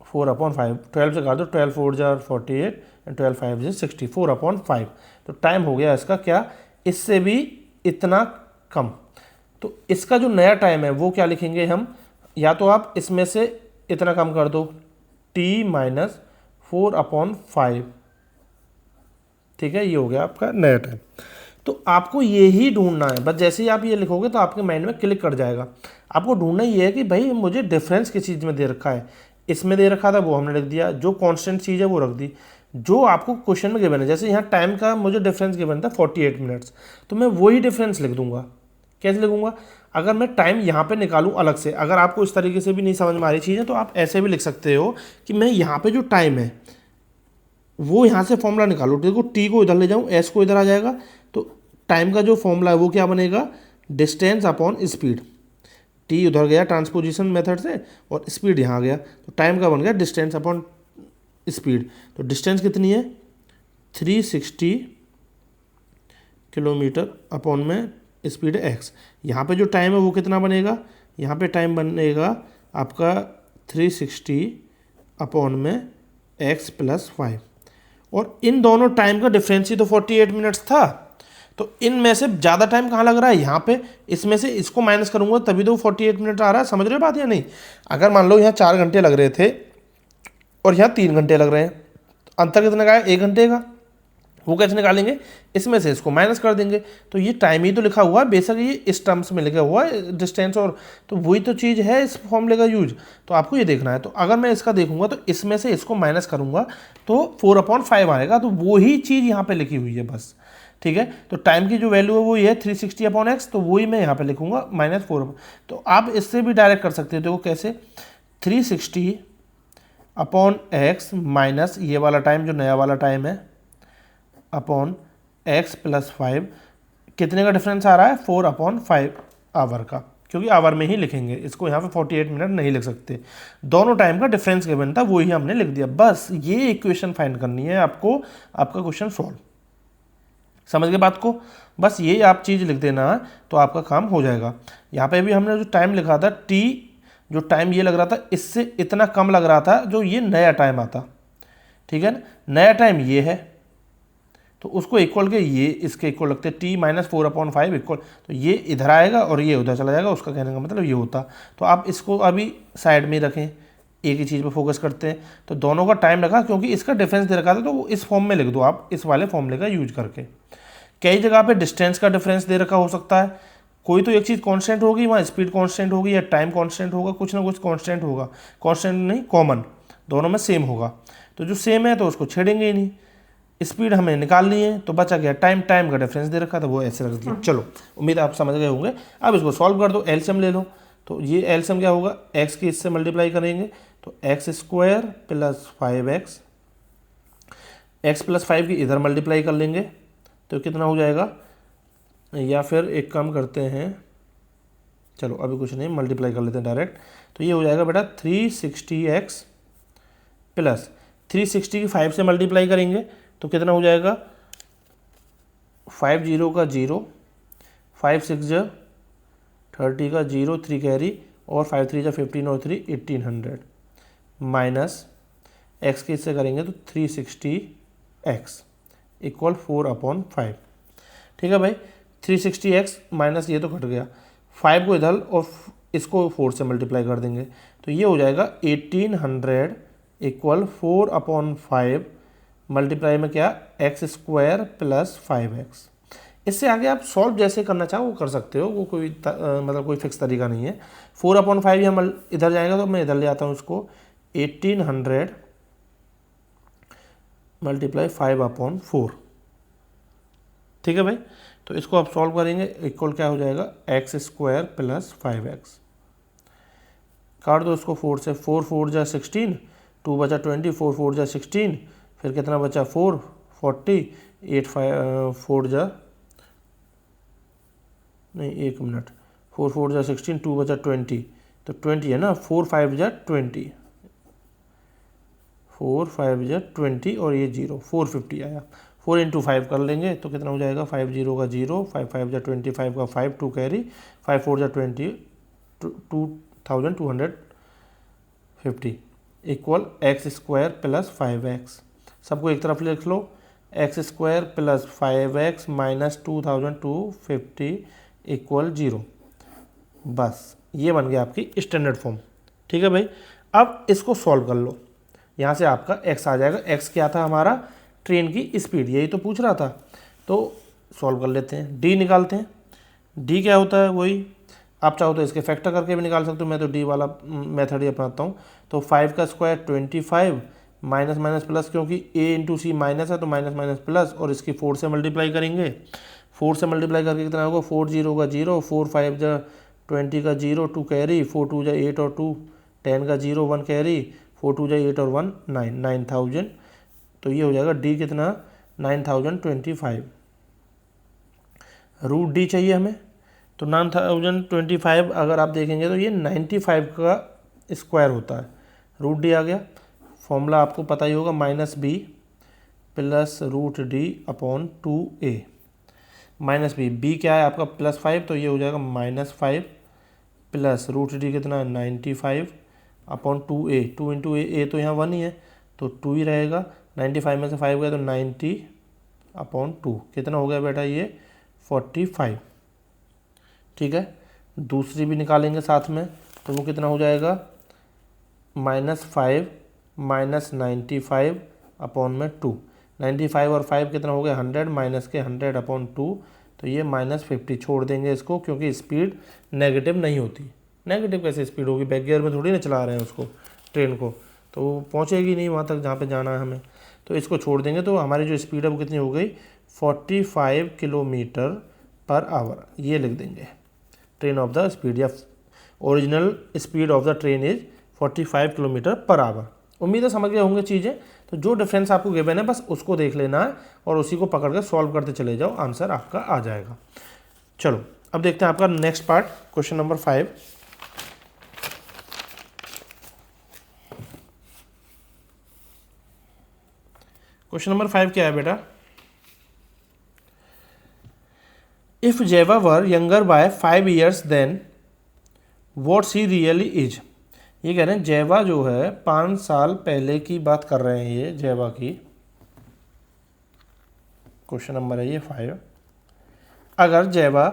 4/5, 12 से काट दो, 12 4 जार 48 एंड 12 5 जार 60, 4/5। तो टाइम हो गया इसका क्या, इससे भी इतना कम। तो इसका जो नया टाइम है वो क्या लिखेंगे हम, या तो आप इसमें से इतना कम कर दो, t - 4/5, ठीक है, ये हो गया आपका नया टाइम। तो आपको ये ही ढूंढना है, बस जैसे ही आप ये लिखोगे तो आपके माइंड में क्लिक कर जाएगा। आपको ढूंढना ये है कि भाई मुझे डिफरेंस किस चीज़ में दे रखा है, इसमें दे रखा था वो हमने लिख दिया, जो कांस्टेंट चीज़ है वो रख दी, जो आपको क्वेश्चन में गिवन है। जैसे यहाँ टाइम का मुझे डिफरेंस गिवन था 48 मिनट्स, तो मैं वही डिफरेंस लिख दूंगा। कैसे लिखूंगा, अगर मैं टाइम यहाँ पे निकालूं अलग से, अगर आपको इस तरीके से भी नहीं समझ में आ रही चीज़ें तो आप ऐसे भी लिख सकते हो कि मैं यहाँ पे जो टाइम है वो यहाँ से फॉर्मूला निकालूँ, देखो टी को इधर ले जाऊँ, एस को इधर आ जाएगा, तो टाइम का जो फॉर्मूला है वो क्या बनेगा, डिस्टेंस अपॉन स्पीड। टी उधर गया ट्रांसपोजिशन मेथड से और स्पीड यहाँ गया, तो टाइम का बन गया डिस्टेंस अपॉन स्पीड। तो डिस्टेंस कितनी है, 360 किलोमीटर अपॉन में स्पीड है x। यहाँ पे जो टाइम है वो कितना बनेगा, यहाँ पे टाइम बनेगा आपका 360 अपॉन में x + 5, और इन दोनों टाइम का डिफरेंस ही तो 48 मिनट्स था। तो इनमें से ज़्यादा टाइम कहाँ लग रहा है, यहाँ पे। इसमें से इसको माइनस करूँगा तभी तो 48 मिनट आ रहा है। समझ रहे हो बात या नहीं? अगर मान लो यहाँ 4 घंटे लग रहे थे और यहाँ 3 घंटे लग रहे हैं, अंतर कितने का है, 1 घंटे का। वो कैसे निकालेंगे, इसमें से इसको माइनस कर देंगे। तो ये टाइम ही तो लिखा हुआ है, बेशक ये इस टर्म्स में लिखा हुआ है डिस्टेंस, और तो वही तो चीज़ है इस फॉर्मूले का यूज। तो आपको ये देखना है। तो अगर मैं इसका देखूंगा तो इसमें से इसको माइनस करूंगा तो 4/5 आएगा। तो वही चीज़ यहाँ पे लिखी हुई है बस, ठीक है। तो टाइम की जो वैल्यू है वो ये है 360/x, तो वही मैं यहाँ पे लिखूंगा -4। तो आप इससे भी डायरेक्ट कर सकते हो। देखो कैसे, 360/x माइनस ये वाला टाइम जो नया वाला टाइम है अपॉन x + 5, कितने का डिफरेंस आ रहा है, 4/5 आवर का, क्योंकि आवर में ही लिखेंगे इसको, यहाँ पे 48 मिनट नहीं लिख सकते। दोनों टाइम का डिफरेंस गिवन था, वही हमने लिख दिया। बस ये इक्वेशन फाइंड करनी है आपको, आपका क्वेश्चन सॉल्व। समझ गए बात को? बस ये आप चीज़ लिख देना तो आपका काम हो जाएगा। यहाँ पे भी हमने जो टाइम लिखा था t, जो टाइम ये लग रहा था इससे इतना कम लग रहा था जो ये नया टाइम आता, ठीक है ना। नया टाइम ये है तो उसको इक्वल के ये इसके इक्वल लगते हैं, t - 4/5 इक्वल, तो ये इधर आएगा और ये उधर चला जाएगा। उसका कहने का मतलब ये होता। तो आप इसको अभी साइड में रखें, एक ही चीज़ पे फोकस करते हैं। तो दोनों का टाइम रखा, क्योंकि इसका डिफरेंस दे रखा था, तो इस फॉर्म में लिख दो आप, इस वाले फॉर्मूले का यूज करके। कई जगह पे डिस्टेंस का डिफरेंस दे रखा हो सकता है, कोई तो एक चीज़ कांस्टेंट होगी, वहाँ स्पीड कांस्टेंट होगी या टाइम कांस्टेंट होगा, कुछ ना कुछ कांस्टेंट होगा। कांस्टेंट नहीं, कॉमन, दोनों में सेम होगा। तो जो सेम है तो उसको छेड़ेंगे ही नहीं। स्पीड हमें निकालनी है तो बचा गया टाइम, टाइम का डिफरेंस दे रखा था वो ऐसे रख दिया। चलो, उम्मीद आप समझ गए होंगे। अब इसको सॉल्व कर दो, एलसीएम ले लो। तो ये एलसीएम क्या होगा, x की इससे मल्टीप्लाई करेंगे तो x² + 5x, x + 5 की इधर मल्टीप्लाई कर लेंगे तो कितना हो जाएगा, या फिर एक काम करते हैं, चलो अभी कुछ नहीं, मल्टीप्लाई कर लेते हैं डायरेक्ट। तो ये हो जाएगा बेटा 360x प्लस 360 की 5 से मल्टीप्लाई करेंगे तो कितना हो जाएगा, 5 0 का 0, 5 6 जा 30 का 0, 3 कैरी, और 5 3 जा 15 और 3 1800, माइनस x के इससे करेंगे तो 360x इक्वल 4/5। ठीक है भाई, 360x माइनस ये तो कट गया, 5 को इधर और इसको 4 से मल्टीप्लाई कर देंगे तो ये हो जाएगा 1800 इक्वल 4/5 मल्टीप्लाई में क्या, x² + 5x। इससे आगे आप सॉल्व जैसे करना चाहो वो कर सकते हो, वो कोई मतलब कोई फिक्स तरीका नहीं है। 4/5 हम इधर जाएगा तो मैं इधर ले आता हूँ इसको, 1800 मल्टीप्लाई 5/4। ठीक है भाई, तो इसको आप सॉल्व करेंगे, इक्वल क्या हो जाएगा, x² + 5x। काट दो इसको 4 से, 4 4 जा 16, 2 बचा 20, 4 4 जा 16, फिर कितना बचा 4 40, 8 4 जा नहीं, 1 मिनट, 4 4 जा 16, 2 बचा 20, तो 20 है ना, 4 5 जा 20, 4 5 जा 20 और ये 0, 450 आया। 4 × 5 कर लेंगे तो कितना हो जाएगा, 5 0 का 0, 5 5 जा 25 का 5, 2 कैरी, 5 4 जा 20, 2250 इक्वल x² + 5x। सबको एक तरफ लिख लो, x² + 5x माइनस 2250 इक्वल 0। बस ये बन गया आपकी स्टैंडर्ड फॉर्म। ठीक है भाई, अब इसको सॉल्व कर लो। यहाँ से आपका x आ जाएगा। x क्या था हमारा, ट्रेन की स्पीड, यही तो पूछ रहा था। तो सॉल्व कर लेते हैं, d निकालते हैं। d क्या होता है, वही आप चाहो तो इसके फैक्टर करके भी निकाल सकते हो, मैं तो d वाला मेथड ही अपनाता हूँ। तो 5 का स्क्वायर 25, माइनस माइनस प्लस, क्योंकि a × c माइनस है तो माइनस माइनस प्लस, और इसकी 4 से मल्टीप्लाई करेंगे। 4 से मल्टीप्लाई करके कितना होगा, 4 0 का 0, 4 5 जा 20 का 0, 2 कैरी, 4 2 जा 8 और 2 10 का 0, 1 कैरी, 4 2 जा 8 और 1 9, 9000। तो ये हो जाएगा d कितना, 9025। रूट d चाहिए हमें, तो 9025 अगर आप देखेंगे तो ये 95 का स्क्वायर होता है। रूट d आ गया। फॉर्मूला आपको पता ही होगा, -b + √d/2a। -b क्या है आपका, +5, तो ये हो जाएगा -5 + √d कितना, 95/2a। 2 × a तो यहाँ 1 ही है तो 2 ही रहेगा। 95 में से 5 गया तो 90/2 कितना हो गया बेटा, ये 45, ठीक है। दूसरी भी निकालेंगे साथ में, तो वो कितना हो जाएगा -5 माइनस 95 अपॉन में 2। 95 और 5 कितना हो गया 100, माइनस के 100 अपॉन 2, तो ये -50 छोड़ देंगे इसको, क्योंकि स्पीड नेगेटिव नहीं होती। नेगेटिव कैसे स्पीड होगी, बैक गियर में थोड़ी ना चला रहे हैं उसको, ट्रेन को, तो वो पहुँचेगी नहीं वहाँ तक जहाँ पे जाना है हमें। तो इसको छोड़ देंगे, तो हमारी जो स्पीड है वो कितनी हो गई 45 किलोमीटर पर आवर, ये लिख देंगे। ट्रेन ऑफ द स्पीड या original speed of the train is 45 kilometre per hour. उम्मीद है समझ गए होंगे चीज़ें। तो जो डिफरेंस आपको गिवन है बस उसको देख लेना है और उसी को पकड़ कर सॉल्व करते चले जाओ, आंसर आपका आ जाएगा। चलो अब देखते हैं आपका next part, question number 5। Question number 5 क्या है बेटा, if Zeba were younger by 5 years than what she really is. ये कह रहे हैं जेवा जो है 5 साल पहले की बात कर रहे हैं, ये जेवा की क्वेश्चन नंबर है ये 5। अगर जेवा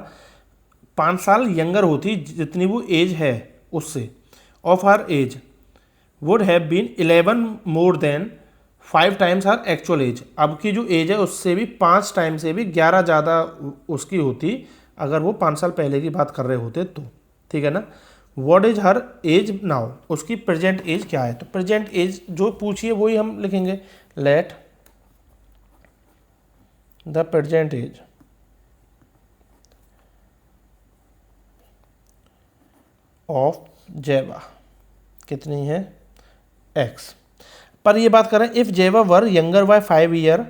5 साल यंगर होती, जितनी वो एज है उससे, of her age would have been 11 more than 5 times her actual age. अब की जो एज है उससे भी 5 टाइम से भी 11 ज़्यादा उसकी होती, अगर वो 5 साल पहले की बात कर रहे होते तो, ठीक है ना। What is her age now, उसकी प्रेजेंट एज क्या है, तो प्रेजेंट एज जो पूछिए वही हम लिखेंगे। Let the present age of Zeba कितनी है x। पर ये बात करें if Zeba were younger by 5 year,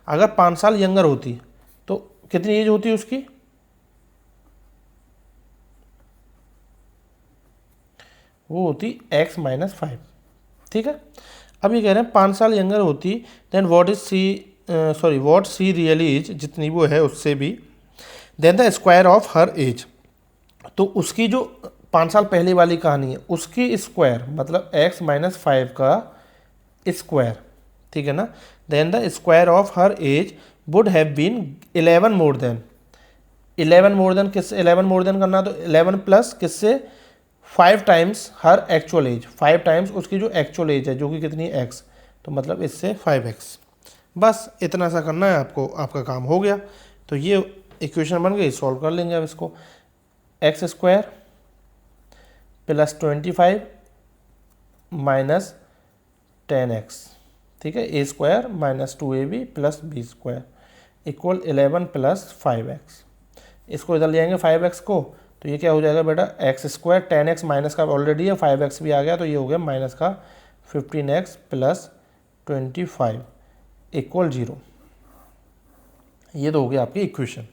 अगर 5 साल यंगर होती तो कितनी एज होती उसकी, वो होती x - 5, ठीक है। अब ये कह रहे हैं 5 साल यंगर होती, than what she really is, जितनी वो है उससे भी, then the square of her age, तो उसकी जो 5 साल पहले वाली कहानी है उसकी स्क्वायर, मतलब x - 5 का स्क्वायर, ठीक है ना। Then the square of her age would have been 11 more than, 11 more than किससे, 11 मोर देन करना तो 11 प्लस किससे 5 times her actual as, 5 times उसकी जो एक्चुअल एज है जो कि कितनी है x, तो मतलब इससे 5x। बस इतना सा करना है आपको, आपका काम हो गया। तो ये इक्वेशन बन गई, सॉल्व कर लेंगे अब इसको। x square plus 25 minus 10x, ठीक है, a square minus 2ab plus b square equal 11 plus 5x। इसको इधर ले आएंगे 5x को, तो ये क्या हो जाएगा बेटा x स्क्वायर, 10x माइनस का ऑलरेडी है, 5x भी आ गया, तो ये हो गया माइनस का 15x प्लस 25 इक्वल 0। ये तो हो गया आपकी इक्वेशन।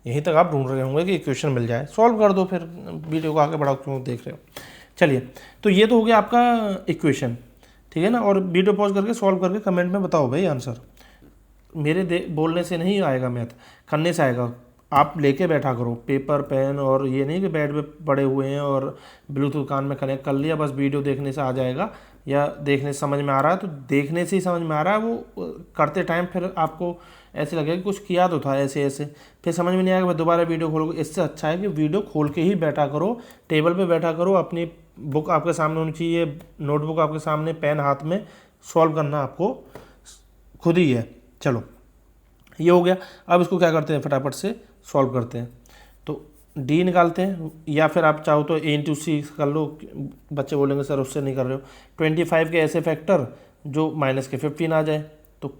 यहीं तक आप ढूंढ रहे होंगे कि इक्वेशन मिल जाए, सॉल्व कर दो, फिर वीडियो को आगे बढ़ाओ, क्यों देख रहे हो। चलिए, तो ये तो हो गया आपका इक्वेशन, ठीक है ना। और वीडियो पॉज करके सॉल्व करके कमेंट में बताओ भाई आंसर। मेरे बोलने से नहीं आएगा मैथ, करने से आएगा। आप लेके बैठा करो पेपर पेन, और ये नहीं कि बेड पे पड़े हुए हैं और ब्लूटूथ कान में कनेक्ट कर लिया, बस वीडियो देखने से आ जाएगा, या देखने से समझ में आ रहा है तो देखने से ही समझ में आ रहा है, वो करते टाइम फिर आपको ऐसे लगेगा कि कुछ किया तो था ऐसे ऐसे, फिर समझ में नहीं आएगा, दोबारा वीडियो खोलोगे। इससे अच्छा है कि वीडियो खोल के ही बैठा करो, टेबल पे बैठा करो, अपनी बुक आपके सामने होनी चाहिए, नोटबुक आपके सामने, पेन हाथ में, सॉल्व करना आपको खुद ही है। चलो ये हो गया। अब इसको क्या करते हैं, फटाफट से सॉल्व करते हैं। तो डी निकालते हैं, या फिर आप चाहो तो a इंटू सी कर लो। बच्चे बोलेंगे सर उससे नहीं कर रहे हो। 25 के ऐसे फैक्टर जो माइनस के 15 आ जाए, तो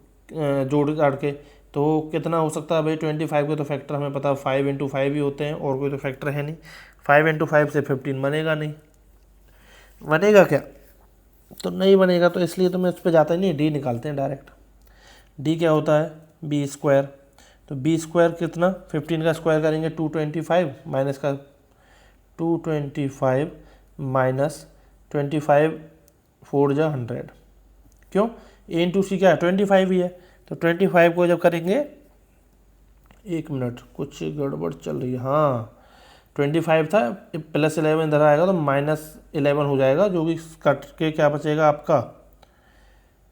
जोड़ काट के, तो कितना हो सकता है भाई 25 के तो फैक्टर हमें पता है 5 इंटू 5 ही होते हैं, और कोई तो फैक्टर है नहीं। 5 इंटू 5 से 15 बनेगा नहीं, बनेगा क्या, तो नहीं बनेगा, तो इसलिए तो मैं उस पर जाता ही नहीं, डी निकालते हैं डायरेक्ट। डी क्या होता है बी स्क्वायर, तो बी स्क्वायर कितना 15 का स्क्वायर करेंगे 225 माइनस का 225 माइनस 25 4 जा 100, क्यों ए इंटू सी क्या है 25 ही है, तो 25 को जब करेंगे, 1 मिनट कुछ गड़बड़ चल रही है, हाँ 25 था प्लस 11 इधर आएगा तो माइनस 11 हो जाएगा, जो कि कट के क्या बचेगा आपका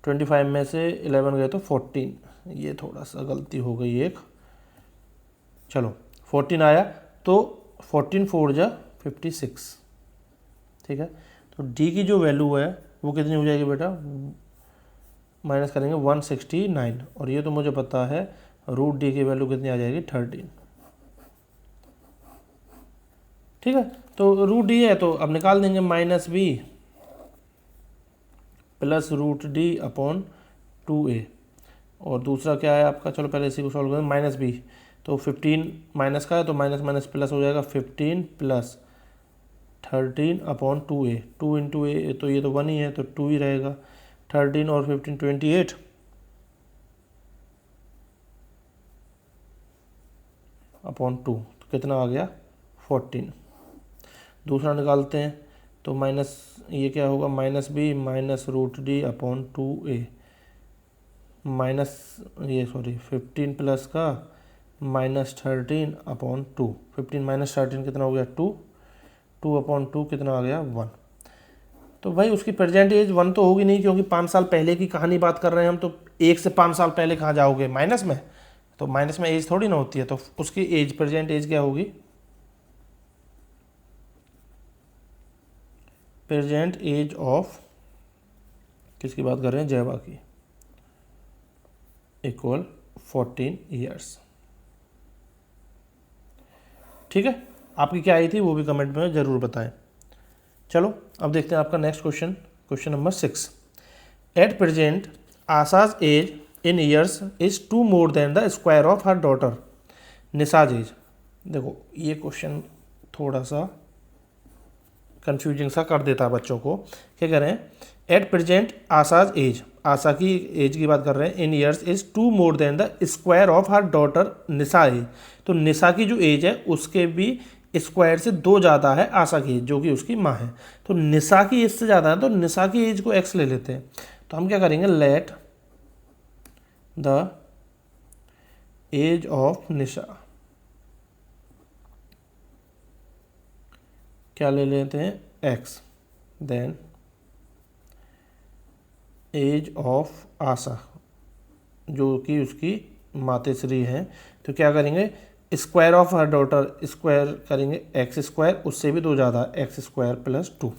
25 में से 11 गए तो 14, ये थोड़ा सा गलती हो गई एक। चलो 14 आया तो 14 4 जा 56, ठीक है। तो डी की जो वैल्यू है वो कितनी हो जाएगी बेटा, माइनस करेंगे 169, और ये तो मुझे पता है रूट डी की वैल्यू कितनी आ जाएगी 13, ठीक है। तो रूट डी है तो अब निकाल देंगे minus b plus root d upon 2a, और दूसरा क्या है आपका, चलो पहले इसी को सॉल्व करें, माइनस बी, तो 15 माइनस का है तो माइनस माइनस प्लस हो जाएगा, 15 प्लस 13 अपॉन 2a, 2 इंटू ए तो ये तो 1 ही है तो 2 ही रहेगा, 13 और 15 28 अपॉन 2, तो कितना आ गया 14। दूसरा निकालते हैं तो माइनस ये क्या होगा, minus b minus root d upon 2a, minus ये सॉरी 15 प्लस का माइनस 13 अपॉन 2, 15 माइनस 13 कितना हो गया 2, 2 अपॉन 2 कितना आ गया 1। तो भाई उसकी प्रेजेंट एज 1 तो होगी नहीं, क्योंकि 5 साल पहले की कहानी बात कर रहे हैं हम, तो 1 से 5 साल पहले कहाँ जाओगे माइनस में, तो माइनस में एज थोड़ी ना होती है, तो उसकी एज प्रेजेंट एज क्या होगी, प्रेजेंट एज ऑफ, किसकी बात कर रहे हैं, जयवा की, इक्वल 14 ईयर्स, ठीक है। आपकी क्या आई थी वो भी कमेंट में ज़रूर बताएं। चलो अब देखते हैं आपका next question, question number 6। At present Asha's age in years is 2 more than the square of her daughter Nisha's age. देखो ये क्वेश्चन थोड़ा सा कंफ्यूजिंग सा कर देता है बच्चों को। क्या कह रहे हैं, at present Asha's age, Asha की एज की बात कर रहे हैं, in years is 2 more than the square of her daughter Nisha's age. तो निसा की जो एज है उसके भी स्क्वायर से 2 ज़्यादा है आशा की एज, जो कि उसकी माँ है। तो निसा की एज से ज़्यादा है तो निसा की एज को x ले लेते हैं। तो हम क्या करेंगे, लेट द एज ऑफ निशा, क्या ले लेते हैं x, देन एज ऑफ आशा जो कि उसकी मातेश्री है। तो क्या करेंगे, square of her daughter square करेंगे एक्स स्क्वायर, उससे भी 2 ज़्यादा एक्स स्क्वायर प्लस 2,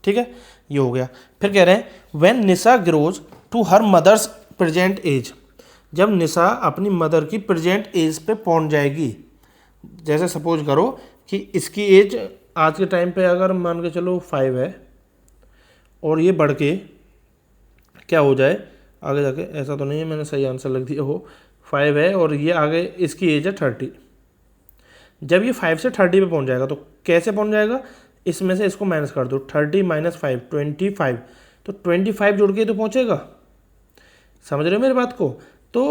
ठीक है। ये हो गया। फिर कह रहे हैं when Nisha grows to her mother's present age, जब निशा अपनी मदर की प्रेजेंट एज पे पहुंच जाएगी, जैसे सपोज करो कि इसकी एज आज के टाइम पे अगर मान के चलो 5 है और ये बढ़ के क्या हो जाए आगे जाके, ऐसा तो नहीं है मैंने सही आंसर लग दिया हो, 5 है और ये आगे इसकी एज है 30। जब ये 5 से 30 पे पहुंच जाएगा तो कैसे पहुंच जाएगा, इसमें से इसको माइनस कर दो, 30 माइनस 5 25, तो 25 जोड़ के तो पहुंचेगा। समझ रहे हो मेरी बात को। तो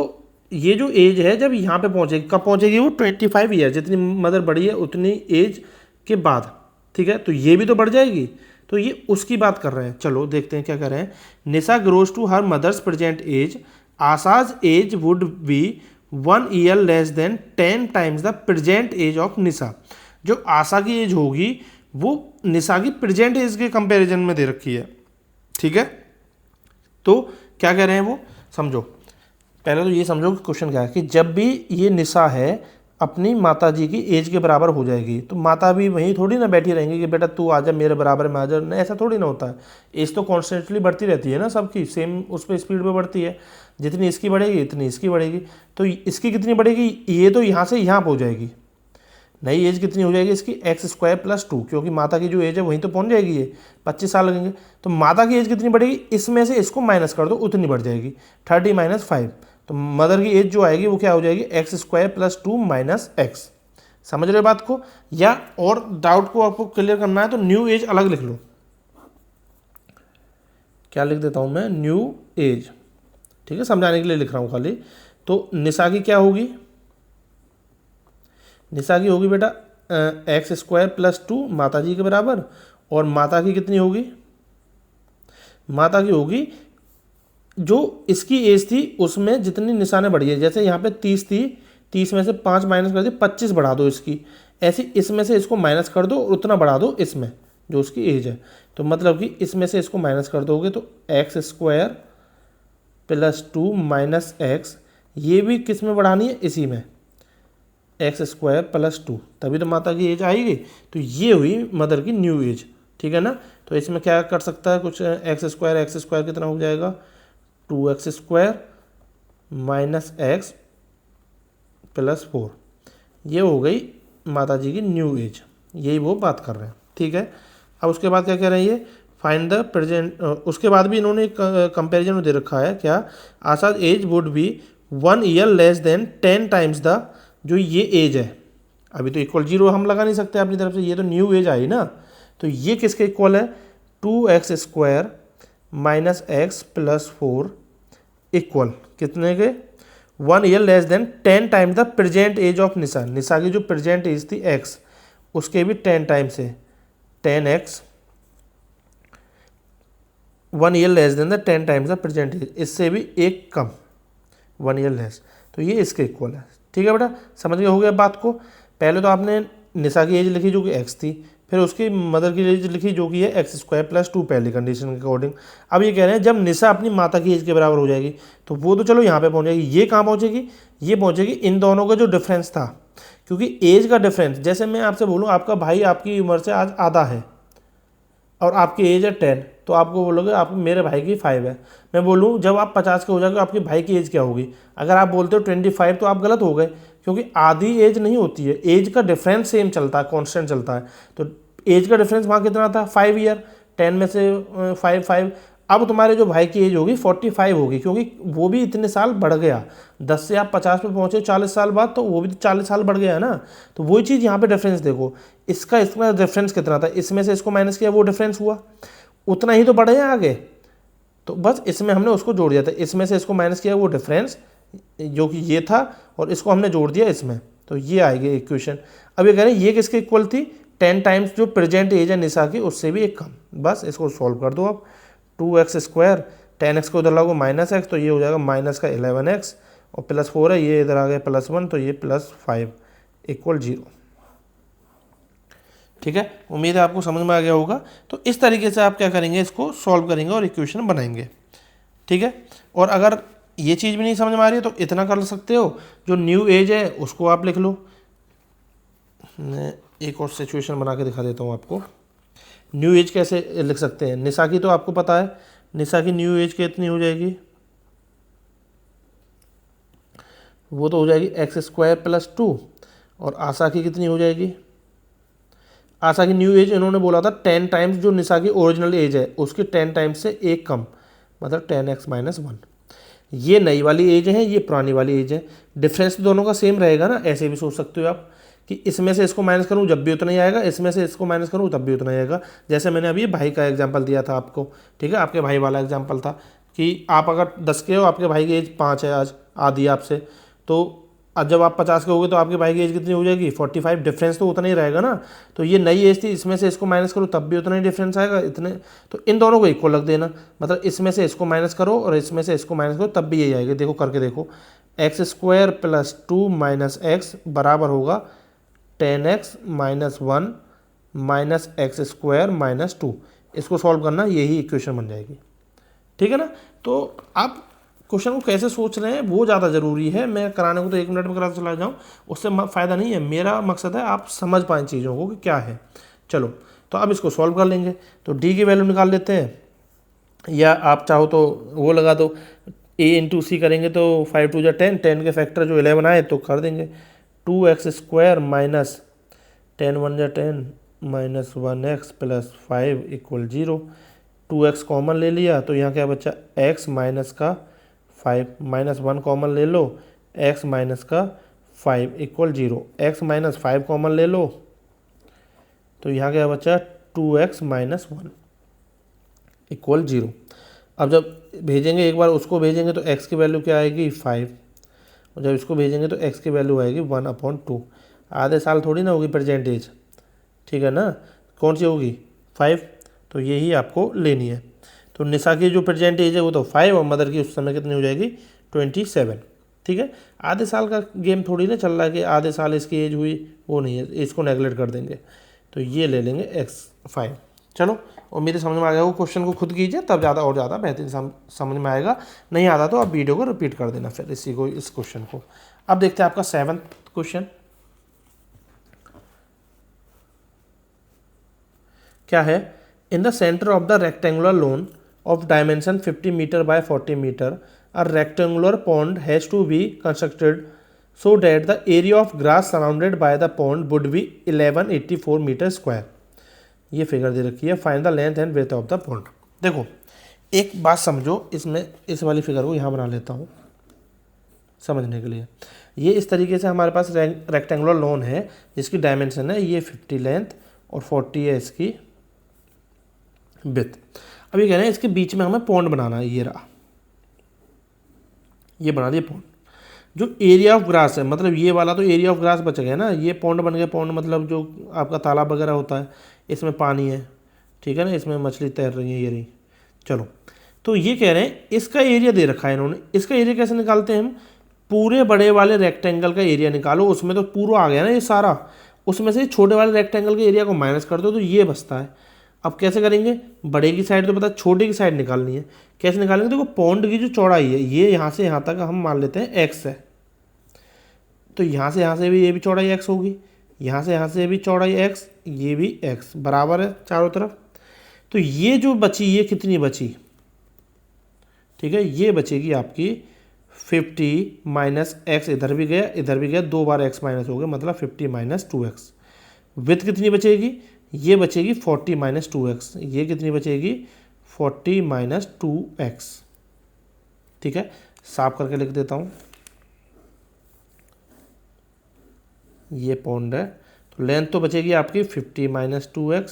ये जो एज है जब यहाँ पे पहुंचेगी, कब पहुंचेगी वो 25 ईयर, जितनी मदर बढ़ी है उतनी एज के बाद, ठीक है। तो ये भी तो बढ़ जाएगी, तो ये उसकी बात कर रहे हैं। चलो देखते हैं क्या कर रहे हैं। Nisha grows to her mother's present age, Asha's age would be 1 year less than 10 times the present age of Nisha. जो आशा की एज होगी वो निशा की प्रेजेंट एज के कंपैरिजन में दे रखी है, ठीक है। तो क्या कह रहे हैं वो समझो। पहले तो ये समझो कि क्वेश्चन क्या है कि जब भी ये निशा है अपनी माता जी की एज के बराबर हो जाएगी तो माता भी वहीं थोड़ी ना बैठी रहेंगी कि बेटा तू आ जा मेरे बराबर में आ जा, नहीं ऐसा थोड़ी ना होता है। एज तो कॉन्स्टेंटली बढ़ती रहती है ना, सबकी सेम उस पर स्पीड में बढ़ती है, जितनी इसकी बढ़ेगी इतनी इसकी बढ़ेगी। तो इसकी कितनी बढ़ेगी, ये तो यहाँ से यहाँ पहुँच जाएगी, नई एज कितनी हो जाएगी इसकी एक्स स्क्वायर प्लस 2, क्योंकि माता की जो एज है वहीं तो पहुँच जाएगी, ये 25 साल लगेंगे। तो माता की एज कितनी बढ़ेगी, इसमें से इसको माइनस कर दो उतनी बढ़ जाएगी, 30 माइनस 5, तो मदर की एज जो आएगी वो क्या हो जाएगी, x square plus 2 minus x. समझ रहे हो बात को। या और डाउट को आपको क्लियर करना है तो न्यू एज अलग लिख लो, क्या लिख देता हूं मैं, न्यू एज, ठीक है, समझाने के लिए लिख रहा हूं खाली। तो निशा की क्या होगी, निशा की होगी बेटा एक्स स्क्वायर प्लस 2 माता जी के बराबर, और माता की कितनी होगी, माता की होगी जो इसकी एज थी उसमें जितनी निशा ने बढ़ी है। जैसे यहाँ पे 30 थी, 30 में से 5 माइनस कर दी, 25 बढ़ा दो इसकी, ऐसे इसमें से इसको माइनस कर दो, उतना बढ़ा दो इसमें जो उसकी एज है। तो मतलब कि इसमें से इसको माइनस कर दोगे तो x square plus 2 minus x, ये भी किस में बढ़ानी है, इसी में, एक्स स्क्वायर प्लस 2, तभी तो माता की एज आएगी। तो ये हुई मदर की न्यू एज, ठीक है ना। तो इसमें क्या कर सकता है कुछ, एक्स स्क्वायर कितना हो जाएगा 2x square minus x plus 4, ये हो गई माता जी की न्यू एज, यही वो बात कर रहे हैं, ठीक है। अब उसके बाद क्या कह रहे हैं ये, फाइंड द प्रेजेंट, उसके बाद भी इन्होंने एक कंपेरिजन दे रखा है क्या, Asha's age would be 1 year less than 10 times the, जो ये एज है, अभी तो इक्वल 0 हम लगा नहीं सकते अपनी तरफ से, ये तो न्यू एज आई ना, तो ये किसके इक्वल है 2x square minus x plus 4 equal कितने के 1 year less than 10 times the present age of Nisha, Nisha की जो प्रेजेंट एज थी x, उसके भी 10 टाइम्स है 10x, 1 year less than the 10 times the present age, इससे भी एक कम 1 ईयर लेस, तो ये इसके इक्वल है, ठीक है बेटा, समझ गए हो गया बात को। पहले तो आपने निशा की एज लिखी जो कि x थी, फिर उसकी मदर की एज लिखी जो कि है एक्स स्क्वायर प्लस 2 पहली कंडीशन के अकॉर्डिंग। अब ये कह रहे हैं जब निशा अपनी माता की एज के बराबर हो जाएगी तो वो तो चलो यहाँ पे पहुँच जाएगी, ये कहाँ पहुँचेगी, ये पहुँचेगी इन दोनों का जो डिफरेंस था, क्योंकि एज का डिफरेंस, जैसे मैं आपसे बोलूँ आपका भाई आपकी उम्र से आज आधा है और आपकी एज है 10, तो आपको बोलोगे आप मेरे भाई की 5 है। मैं बोलूँ जब आप 50 के हो जाओगे आपके भाई की एज क्या होगी, अगर आप बोलते हो 25 तो आप गलत हो गए, क्योंकि आधी एज नहीं होती है, एज का डिफरेंस सेम चलता है, कांस्टेंट चलता है। तो एज का डिफरेंस वहाँ कितना था 5 ईयर, 10 में से 5, अब तुम्हारे जो भाई की एज होगी 45 होगी, क्योंकि वो भी इतने साल बढ़ गया, 10 से आप 50 पे पहुँचे 40 साल बाद, तो वो भी 40 साल बढ़ गया ना। तो वही चीज़ यहाँ पे डिफरेंस देखो, इसका डिफरेंस कितना था, इसमें से इसको माइनस किया वो डिफरेंस हुआ, उतना ही तो बढ़े हैं आगे, तो बस इसमें हमने उसको जोड़ दिया था, इसमें से इसको माइनस किया वो डिफरेंस जो कि ये था, और इसको हमने जोड़ दिया इसमें, तो ये आएगी इक्वेशन। अब ये कह रहे हैं ये किसके इक्वल थी 10 टाइम्स जो प्रेजेंट एज है निशा की, उससे भी एक कम, बस इसको सॉल्व कर दो आप। 2x स्क्वायर 10x को उधर लागो माइनस एक्स, तो ये हो जाएगा माइनस का 11x, और प्लस 4 है, ये इधर आ गया +1, तो ये +5 इक्वल 0, ठीक है। उम्मीद है आपको समझ में आ गया होगा। तो इस तरीके से आप क्या करेंगे, इसको सॉल्व करेंगे और इक्वेशन बनाएंगे, ठीक है। और अगर ये चीज़ भी नहीं समझ में आ रही है तो इतना कर सकते हो, जो न्यू एज है उसको आप लिख लो। मैं एक और सिचुएशन बना के दिखा देता हूँ आपको, न्यू एज कैसे लिख सकते हैं। निशा की तो आपको पता है, निशा की न्यू एज कितनी हो जाएगी, वो तो हो जाएगी एक्स स्क्वायर प्लस 2, और आशा की कितनी हो जाएगी, आशा की न्यू एज इन्होंने बोला था 10 टाइम्स जो निशा की ओरिजिनल एज है उसके 10 टाइम्स से एक कम, मतलब 10x - 1। ये नई वाली एज है, ये पुरानी वाली एज है, डिफरेंस तो दोनों का सेम रहेगा ना। ऐसे भी सोच सकते हो आप कि इसमें से इसको माइनस करूँ जब भी उतना ही आएगा, इसमें से इसको माइनस करूँ तब भी उतना ही आएगा। जैसे मैंने अभी भाई का एग्जांपल दिया था आपको, ठीक है, आपके भाई वाला एग्जांपल था कि आप अगर 10 के हो, आपके भाई की एज 5 है, आज आधी आपसे, तो अब जब आप 50 के हो गए तो आपके भाई की एज कितनी हो जाएगी 45, डिफरेंस तो उतना ही रहेगा ना। तो ये नई एज थी, इसमें से इसको माइनस करो तब भी उतना ही डिफरेंस आएगा, इतने, तो इन दोनों को इक्वल रख देना, मतलब इसमें से इसको माइनस करो और इसमें से इसको माइनस करो तब भी यही आएगा। देखो करके देखो, x square plus 2 minus x बराबर होगा 10x - 1 minus x square minus 2, इसको सॉल्व करना, यही इक्वेशन बन जाएगी, ठीक है ना। तो आप क्वेश्चन को कैसे सोच रहे हैं वो ज़्यादा ज़रूरी है, मैं कराने को तो 1 मिनट में करा चला जाऊँ, उससे फ़ायदा नहीं है। मेरा मकसद है आप समझ पाएँ चीज़ों को कि क्या है। चलो, तो अब इसको सॉल्व कर लेंगे, तो d की वैल्यू निकाल लेते हैं, या आप चाहो तो वो लगा दो, a × c करेंगे तो 5 × 2 = 10, 10 के फैक्टर जो 11 आए तो कर देंगे, 2x square minus 10 × 1 = 10 minus 1x plus 5 equal 0। 2x common ले लिया तो यहाँ क्या बचा, x माइनस का 5, माइनस 1 कॉमन ले लो, x माइनस का 5 इक्वल 0। x माइनस 5 कॉमन ले लो तो यहाँ क्या बचा, 2x - 1 इक्वल 0। अब जब भेजेंगे, एक बार उसको भेजेंगे तो x की वैल्यू क्या आएगी 5, और जब इसको भेजेंगे तो x की वैल्यू आएगी 1/2। आधे साल थोड़ी ना होगी प्रेजेंट एज, ठीक है ना, कौन सी होगी 5, तो यही आपको लेनी है। तो निशा की जो प्रेजेंट एज है वो तो 5, और मदर की उस समय कितनी हो जाएगी 27, ठीक है। आधे साल का गेम थोड़ी ना चल रहा है कि आधे साल इसकी एज हुई, वो नहीं है, इसको नेगलेक्ट कर देंगे, तो ये ले लेंगे x5। चलो, उम्मीद है समझ में आ गया। वो क्वेश्चन को खुद कीजिए तब ज़्यादा और ज़्यादा बेहतरीन समझ में आएगा, नहीं आता तो आप वीडियो को रिपीट कर देना फिर इस क्वेश्चन को। अब देखते हैं आपका 7th क्वेश्चन। क्या है, in the centre of the rectangular lawn of dimension 50 metre by 40 metre a rectangular pond has to be constructed so that the area of grass surrounded by the pond would be 1184 metre square. ये figure दे रखी है, find the length and breadth of the pond. देखो एक बात समझो, इसमें इस वाली फिगर को यहाँ बना लेता हूँ समझने के लिए। ये इस तरीके से हमारे पास रेक्टेंगुलर लॉन है जिसकी डायमेंशन है ये 50 लेंथ और 40 है इसकी विड्थ। अब ये कह रहे हैं इसके बीच में हमें पॉन्ड बनाना है, ये रहा, ये बना दिया पॉन्ड। जो एरिया ऑफ ग्रास है, मतलब ये वाला तो एरिया ऑफ ग्रास बच गया ना, ये पॉन्ड बन गया। पॉन्ड मतलब जो आपका तालाब वगैरह होता है, इसमें पानी है, ठीक है ना, इसमें मछली तैर रही है, ये रही। चलो तो ये कह रहे हैं इसका एरिया दे रखा है इन्होंने। इसका एरिया कैसे निकालते हैं हम, पूरे बड़े वाले रेक्टेंगल का एरिया निकालो, उसमें तो पूरा आ गया ना ये सारा, उसमें से छोटे वाले रेक्टेंगल के एरिया को माइनस कर दो तो ये बचता है। अब कैसे करेंगे, बड़े की साइड तो पता, छोटे की साइड निकालनी है। कैसे निकालेंगे, देखो पॉन्ड की जो चौड़ाई है ये यहाँ से यहाँ तक हम मान लेते हैं एक्स है, तो यहाँ से भी ये भी चौड़ाई x होगी, यहाँ से भी चौड़ाई x, ये भी x बराबर है चारों तरफ। तो ये जो बची ये कितनी बची, ठीक है, ये बचेगी आपकी 50 माइनस एक्स, इधर भी गया 2 बार x माइनस हो गया, मतलब 50 माइनस 2x। विड्थ कितनी बचेगी, ये बचेगी 40 माइनस 2x, ये कितनी बचेगी 40 माइनस 2x। ठीक है, साफ करके लिख देता हूँ, ये पॉन्ड है, तो लेंथ तो बचेगी आपकी 50 माइनस 2x,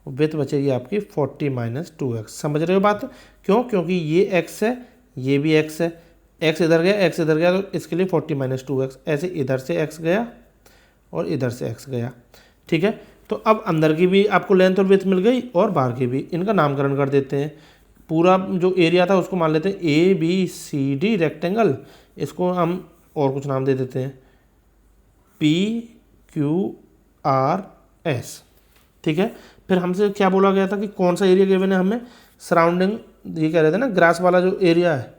विड्थ बचेगी आपकी 40 माइनस 2x। समझ रहे हो बात, क्यों, क्योंकि ये x है, ये भी x है, x इधर गया तो इसके लिए 40 माइनस 2x, ऐसे इधर से x गया और इधर से x गया। ठीक है, तो अब अंदर की भी आपको लेंथ और विड्थ मिल गई और बाहर की भी। इनका नामकरण कर देते हैं, पूरा जो एरिया था उसको मान लेते हैं ABCD रेक्टेंगल, इसको हम और कुछ नाम दे देते हैं PQRS। ठीक है, फिर हमसे क्या बोला गया था कि कौन सा एरिया गिवन है हमें, सराउंडिंग, ये कह रहे थे ना ग्रास वाला जो एरिया है,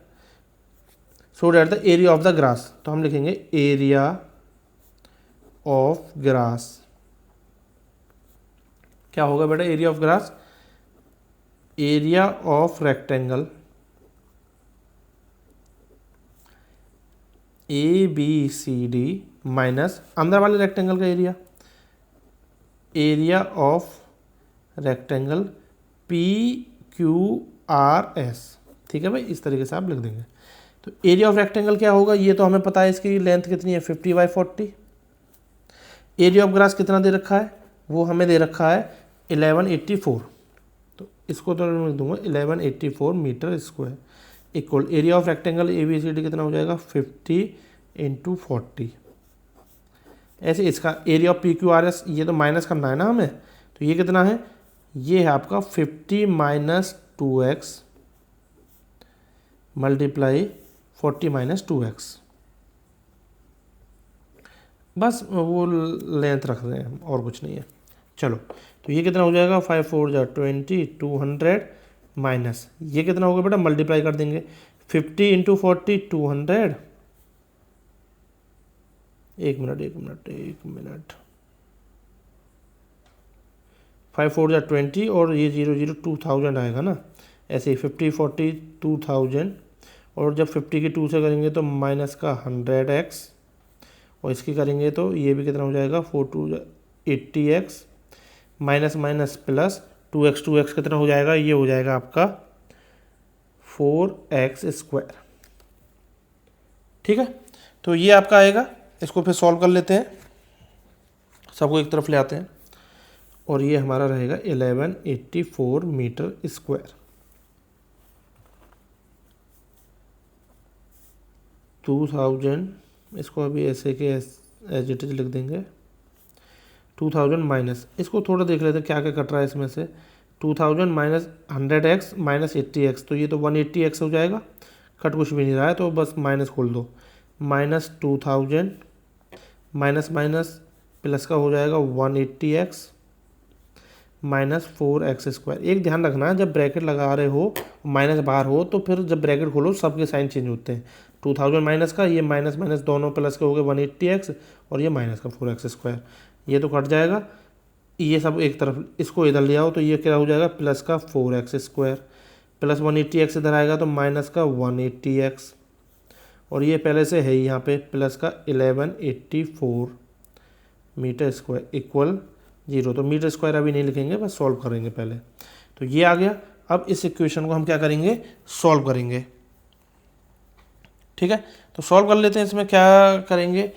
so that the area of the grass, तो हम लिखेंगे एरिया ऑफ ग्रास। क्या होगा बेटा area of grass, area of rectangle ABCD minus अंदर वाले रेक्टेंगल का एरिया ऑफ रेक्टेंगल PQRS। ठीक है भाई, इस तरीके से आप लिख देंगे। तो एरिया ऑफ रेक्टेंगल क्या होगा, ये तो हमें पता है, इसकी लेंथ कितनी है 50 बाई 40। एरिया ऑफ ग्रास कितना दे रखा है, वो हमें दे रखा है 1184, तो इसको तो मैं लिख दूंगा 1184 metre square equal area of rectangle ABCD कितना हो जाएगा 50 इंटू 40। ऐसे इसका एरिया ऑफ PQRS, ये तो माइनस करना है ना हमें, तो ये कितना है, ये है आपका 50 minus 2x multiply 40 minus 2x। बस वो लेंथ रख रहे हैं हम, और कुछ नहीं है। चलो तो ये कितना हो जाएगा 5 4 जा 20, 200 माइनस ये कितना होगा बेटा, मल्टीप्लाई कर देंगे 50 इंटू 40 200, एक मिनट 5 4 जा 20 और ये 0 0 2000 आएगा ना, ऐसे ही 50 40 2000, और जब 50 की 2 से करेंगे तो माइनस का 100x, और इसकी करेंगे तो ये भी कितना हो जाएगा 4 2 80x minus minus plus 2x कितना हो जाएगा, ये हो जाएगा आपका 4x स्क्वायर। ठीक है, तो ये आपका आएगा, इसको फिर सॉल्व कर लेते हैं, सबको एक तरफ ले आते हैं, और ये हमारा रहेगा 1184 मीटर स्क्वायर। 2000, इसको अभी ऐसे के एज इट इज लिख देंगे, 2000 माइनस, इसको थोड़ा देख लेते हैं क्या क्या कट रहा है इसमें से, 2000 माइनस 100x माइनस 80x, तो ये तो 180x हो जाएगा, कट कुछ भी नहीं रहा है तो बस माइनस खोल दो, माइनस 2000 माइनस माइनस प्लस का हो जाएगा 180x माइनस 4x स्क्वायर। एक ध्यान रखना है, जब ब्रैकेट लगा रहे हो माइनस बाहर हो तो फिर जब ब्रैकेट खोलो सबके साइन चेंज होते हैं। 2000 माइनस का, ये माइनस माइनस दोनों प्लस के हो गए 180x, और ये माइनस का 4x स्क्वायर, ये तो कट जाएगा। ये सब एक तरफ, इसको इधर ले आओ तो ये क्या हो जाएगा, प्लस का 4x² प्लस 180x इधर आएगा तो माइनस का 180x, और ये पहले से है ही यहाँ पे प्लस का 1184 मीटर स्क्वायर इक्वल 0। तो मीटर स्क्वायर अभी नहीं लिखेंगे, बस सॉल्व करेंगे पहले। तो ये आ गया। अब इस इक्वेशन को हम क्या करेंगे, सॉल्व करेंगे। ठीक है, तो सॉल्व कर लेते हैं। इसमें क्या करेंगे,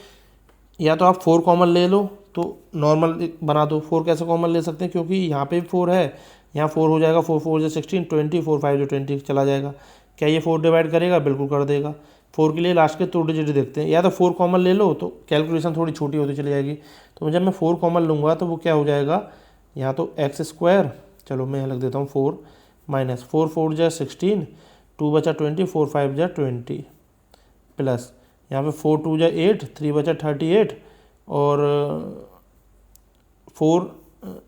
या तो आप 4 कॉमन ले लो तो नॉर्मल बना दो। 4 कैसे कॉमन ले सकते हैं, क्योंकि यहाँ पे भी 4 है, यहाँ 4 हो जाएगा, 4 4 जो 16, 20, 4 5 जो 20 चला जाएगा। क्या ये 4 डिवाइड करेगा, बिल्कुल कर देगा। 4 के लिए लास्ट के 2 डिजिट देखते हैं, या तो 4 कॉमन ले लो तो कैलकुलेशन थोड़ी छोटी होती चली जाएगी। तो जब मैं 4 कॉमन लूँगा तो वो क्या हो जाएगा, यहाँ तो x², चलो मैं यहाँ लिख देता हूँ 4 माइनस 4 4 जा 16, 2 बचा 20, 4 5 जा 20 प्लस यहाँ पे 4 2 जा 8, 3 बचा 38 और 4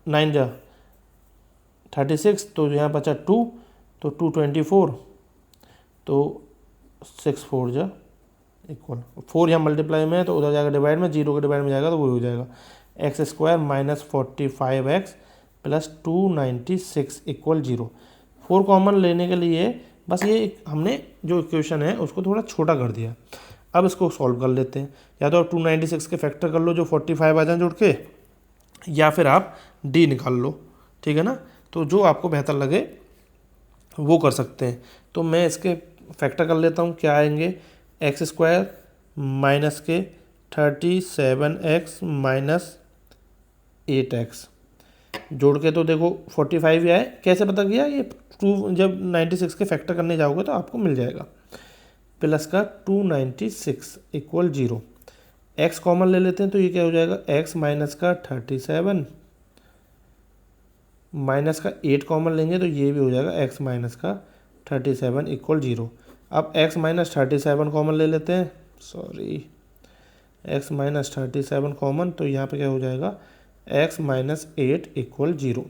9 जा 36, तो यहाँ बचा 2, तो 2 24, तो 6 4 जा इक्वल 4 यहाँ मल्टीप्लाई में है तो उधर जाएगा डिवाइड में, 0 के डिवाइड में जाएगा तो वो हो जाएगा x² minus 45x plus 296 equal 0। 4 common लेने के लिए बस ये हमने जो इक्वेशन है उसको थोड़ा छोटा कर दिया। अब इसको सॉल्व कर लेते हैं। या तो आप 296 के फैक्टर कर लो जो 45 आ जाए जुड़ के, या फिर आप d निकाल लो। ठीक है ना, तो जो आपको बेहतर लगे वो कर सकते हैं। तो मैं इसके फैक्टर कर लेता हूँ। क्या आएंगे, x² माइनस के 37x माइनस 8x जोड़ के, तो देखो 45 आए। कैसे पता किया, ये 2 जब 96 के फैक्टर करने जाओगे तो आपको मिल जाएगा। प्लस का 296 इक्वल 0। x कॉमन ले लेते हैं तो ये क्या हो जाएगा, x माइनस का 37 माइनस का 8 कॉमन लेंगे तो ये भी हो जाएगा x माइनस का 37 इक्वल 0। अब x माइनस 37 कॉमन ले लेते हैं, सॉरी x माइनस 37 कॉमन, तो यहाँ पे क्या हो जाएगा, x माइनस 8 इक्वल 0।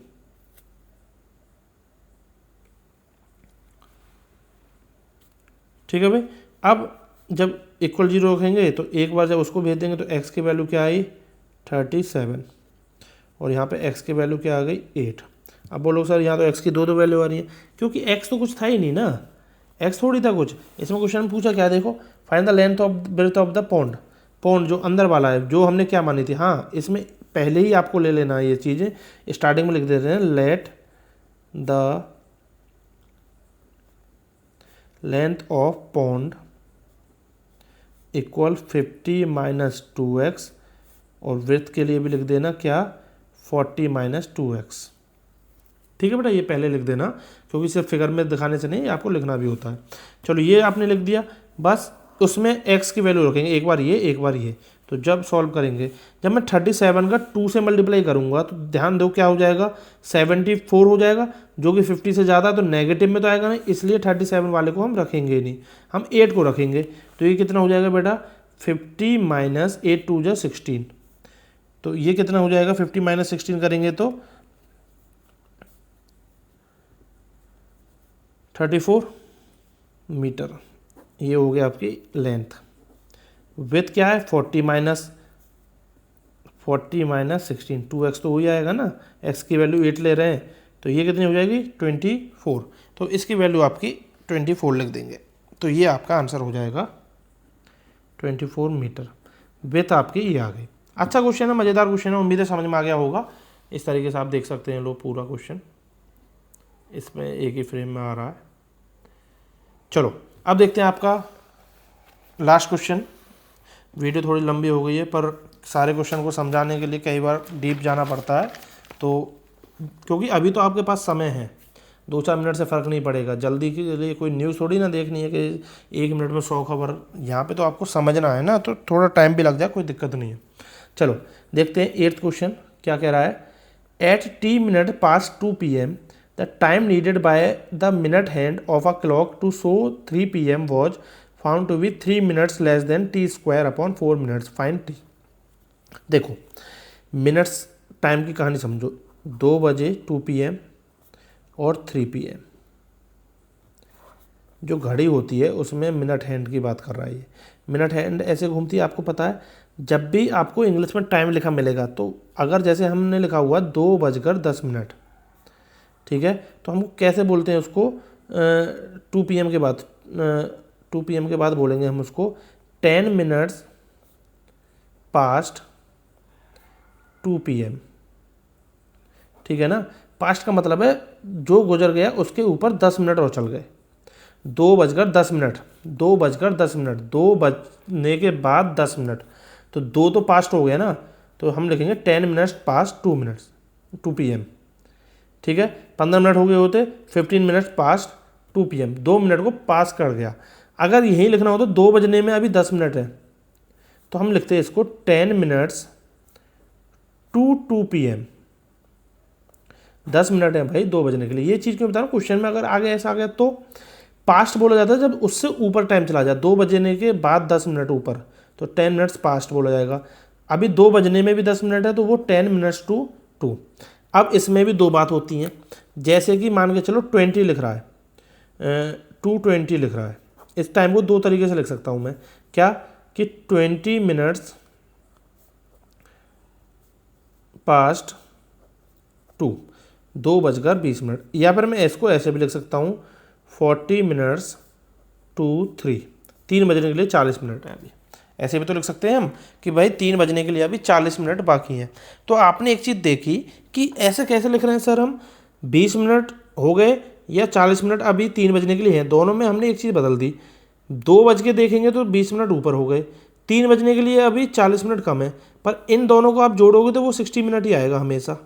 ठीक है भाई। अब जब इक्वल 0 रखेंगे तो एक बार जब उसको भेज देंगे तो x की वैल्यू क्या आई 37 और यहाँ पे x की वैल्यू क्या आ गई 8। अब बोलो सर यहाँ तो x की दो वैल्यू आ रही है, क्योंकि x तो कुछ था ही नहीं ना, x थोड़ी था कुछ। इसमें क्वेश्चन पूछा क्या, देखो find the length of breadth of the pond. Pond जो अंदर वाला है, जो हमने क्या मानी थी, हाँ इसमें पहले ही आपको ले लेना है ये चीज़ें। स्टार्टिंग में लिख देते हैं let the length of pond equal 50 minus 2x, और विड्थ के लिए भी लिख देना क्या 40 माइनस 2x। ठीक है बेटा, ये पहले लिख देना, क्योंकि सिर्फ फिगर में दिखाने से नहीं, आपको लिखना भी होता है। चलो ये आपने लिख दिया, बस उसमें x की वैल्यू रखेंगे, एक बार ये एक बार ये। तो जब सॉल्व करेंगे, जब मैं 37 का 2 से मल्टीप्लाई करूंगा तो ध्यान दो क्या हो जाएगा, 74 हो जाएगा, जो कि 50 से ज़्यादा, तो नेगेटिव में तो आएगा नहीं, इसलिए 37 वाले को हम रखेंगे नहीं, हम 8 को रखेंगे। तो ये कितना हो जाएगा बेटा 50 माइनस 8 2 जा 16, तो ये कितना हो जाएगा 50 माइनस 16 करेंगे तो 34 मीटर। ये हो गया आपकी लेंथ। विड्थ क्या है 40 माइनस 16, 2x तो हो जाएगा ना, x की वैल्यू 8 ले रहे हैं तो ये कितनी हो जाएगी 24, तो इसकी वैल्यू आपकी 24 लिख देंगे। तो ये आपका आंसर हो जाएगा 24 मीटर। विड्थ आपकी ये आ गई। अच्छा क्वेश्चन है, मज़ेदार क्वेश्चन है, उम्मीद है समझ में आ गया होगा। इस तरीके से आप देख सकते हैं लो पूरा क्वेश्चन इसमें एक ही फ्रेम में आ रहा है। चलो अब देखते हैं आपका लास्ट क्वेश्चन। वीडियो थोड़ी लंबी हो गई है, पर सारे क्वेश्चन को समझाने के लिए कई बार डीप जाना पड़ता है, तो क्योंकि अभी तो आपके पास समय है, 2-4 मिनट से फ़र्क नहीं पड़ेगा। जल्दी के लिए कोई न्यूज़ थोड़ी ना देखनी है कि 1 मिनट में 100 खबर, यहाँ पे तो आपको समझना है ना, तो थोड़ा टाइम भी लग जाए, कोई दिक्कत नहीं है। चलो देखते हैं 8th क्वेश्चन क्या कह रहा है। At t minute past 2 PM the time needed by the minute hand of a clock to show 3 PM was found to be 3 minutes less than t square upon 4 minutes. Find t। देखो minutes time की कहानी समझो, 2 बजे 2 PM और 3 PM जो घड़ी होती है उसमें मिनट हैंड की बात कर रहा है। ये मिनट हैंड ऐसे घूमती है, आपको पता है जब भी आपको इंग्लिश में टाइम लिखा मिलेगा, तो अगर जैसे हमने लिखा हुआ 2:10, ठीक है, तो हम कैसे बोलते हैं उसको, 2 PM के बाद, 2 PM के बाद बोलेंगे हम उसको 10 मिनट्स पास्ट 2 PM, ठीक है ना। पास्ट का मतलब है जो गुजर गया उसके ऊपर 10 मिनट और चल गए। 2:10, 2:10, 2 बजने के बाद 10 मिनट, तो 2 तो पास्ट हो गया ना, तो हम लिखेंगे 10 मिनट्स पास्ट 2 PM, ठीक है। 15 मिनट हो गए होते 15 मिनट्स पास्ट 2 PM, 2 मिनट को पास कर गया। अगर यही लिखना हो तो 2 बजने में अभी 10 मिनट है, तो हम लिखते हैं इसको 10 मिनट्स टू 2 PM। 10 मिनट है भाई 2 बजने के लिए। ये चीज़ क्यों बता रहा हूँ, क्वेश्चन में अगर आगे ऐसा आ गया तो पास्ट बोला जाता है जब उससे ऊपर टाइम चला जाए, 2 बजने के बाद 10 मिनट ऊपर, तो 10 मिनट्स पास्ट बोला जाएगा। अभी 2 बजने में भी 10 मिनट है, तो वो 10 मिनट्स टू 2। अब इसमें भी 2 बात होती हैं, जैसे कि मान के चलो 20 लिख रहा है, 2:20 लिख रहा है, इस टाइम को 2 तरीके से लिख सकता हूँ मैं, क्या कि 20 मिनट्स पास्ट 2, 2:20, या फिर मैं इसको ऐसे भी लिख सकता हूँ 40 मिनट्स टू 3 बजने के लिए 40 मिनट है अभी। ऐसे भी तो लिख सकते हैं हम कि भाई 3 बजने के लिए अभी 40 मिनट बाकी हैं। तो आपने एक चीज़ देखी कि ऐसे कैसे लिख रहे हैं सर हम, 20 मिनट हो गए या 40 मिनट अभी 3 बजने के लिए हैं, दोनों में हमने एक चीज़ बदल दी। 2 बज के देखेंगे तो 20 मिनट ऊपर हो गए, 3 बजने के लिए अभी 40 मिनट कम है, पर इन दोनों को आप जोड़ोगे तो वो 60 मिनट ही आएगा हमेशा।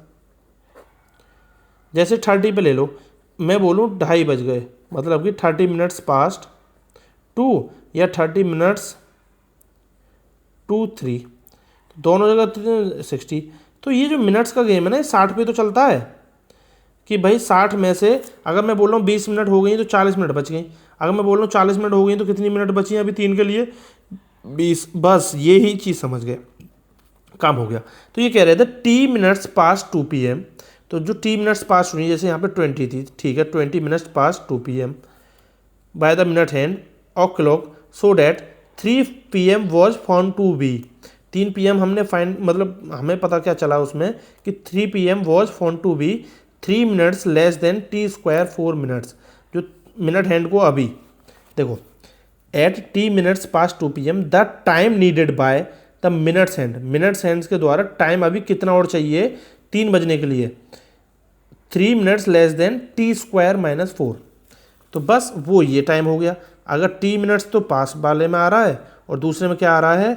जैसे 30 पे ले लो, मैं बोलूँ 2:30 बज गए, मतलब कि 30 मिनट्स पास्ट 2 या 30 मिनट्स टू 3, दोनों जगह 60। तो ये जो मिनट्स का गेम है ना, 60 पे तो चलता है कि भाई 60 में से अगर मैं बोल रहा हूँ 20 मिनट हो गई तो 40 मिनट बच गई, अगर मैं बोल रहा हूँ 40 मिनट हो गई तो कितनी मिनट बची हैं अभी 3 के लिए, 20। बस ये ही चीज़ समझ गए, काम हो गया। तो ये कह रहे थे T मिनट्स पास्ट 2 PM, तो जो T मिनट्स पास्ट हुई, जैसे यहाँ पे 20 थी, ठीक है, 20 minutes past 2 PM by the minute hand of clock so that 3 PM was found to be. 3 PM हमने फाइंड, मतलब हमें पता क्या चला उसमें कि 3 PM was found to be 3 minutes less than T² 4 minutes. जो मिनट हैंड को अभी देखो, at T minutes past 2 PM the time needed by the minutes hand, minutes hands के द्वारा टाइम अभी कितना और चाहिए 3 बजने के लिए, 3 मिनट्स लेस देन T² -4। तो बस वो ये टाइम हो गया। अगर T मिनट्स तो पास वाले में आ रहा है और दूसरे में क्या आ रहा है,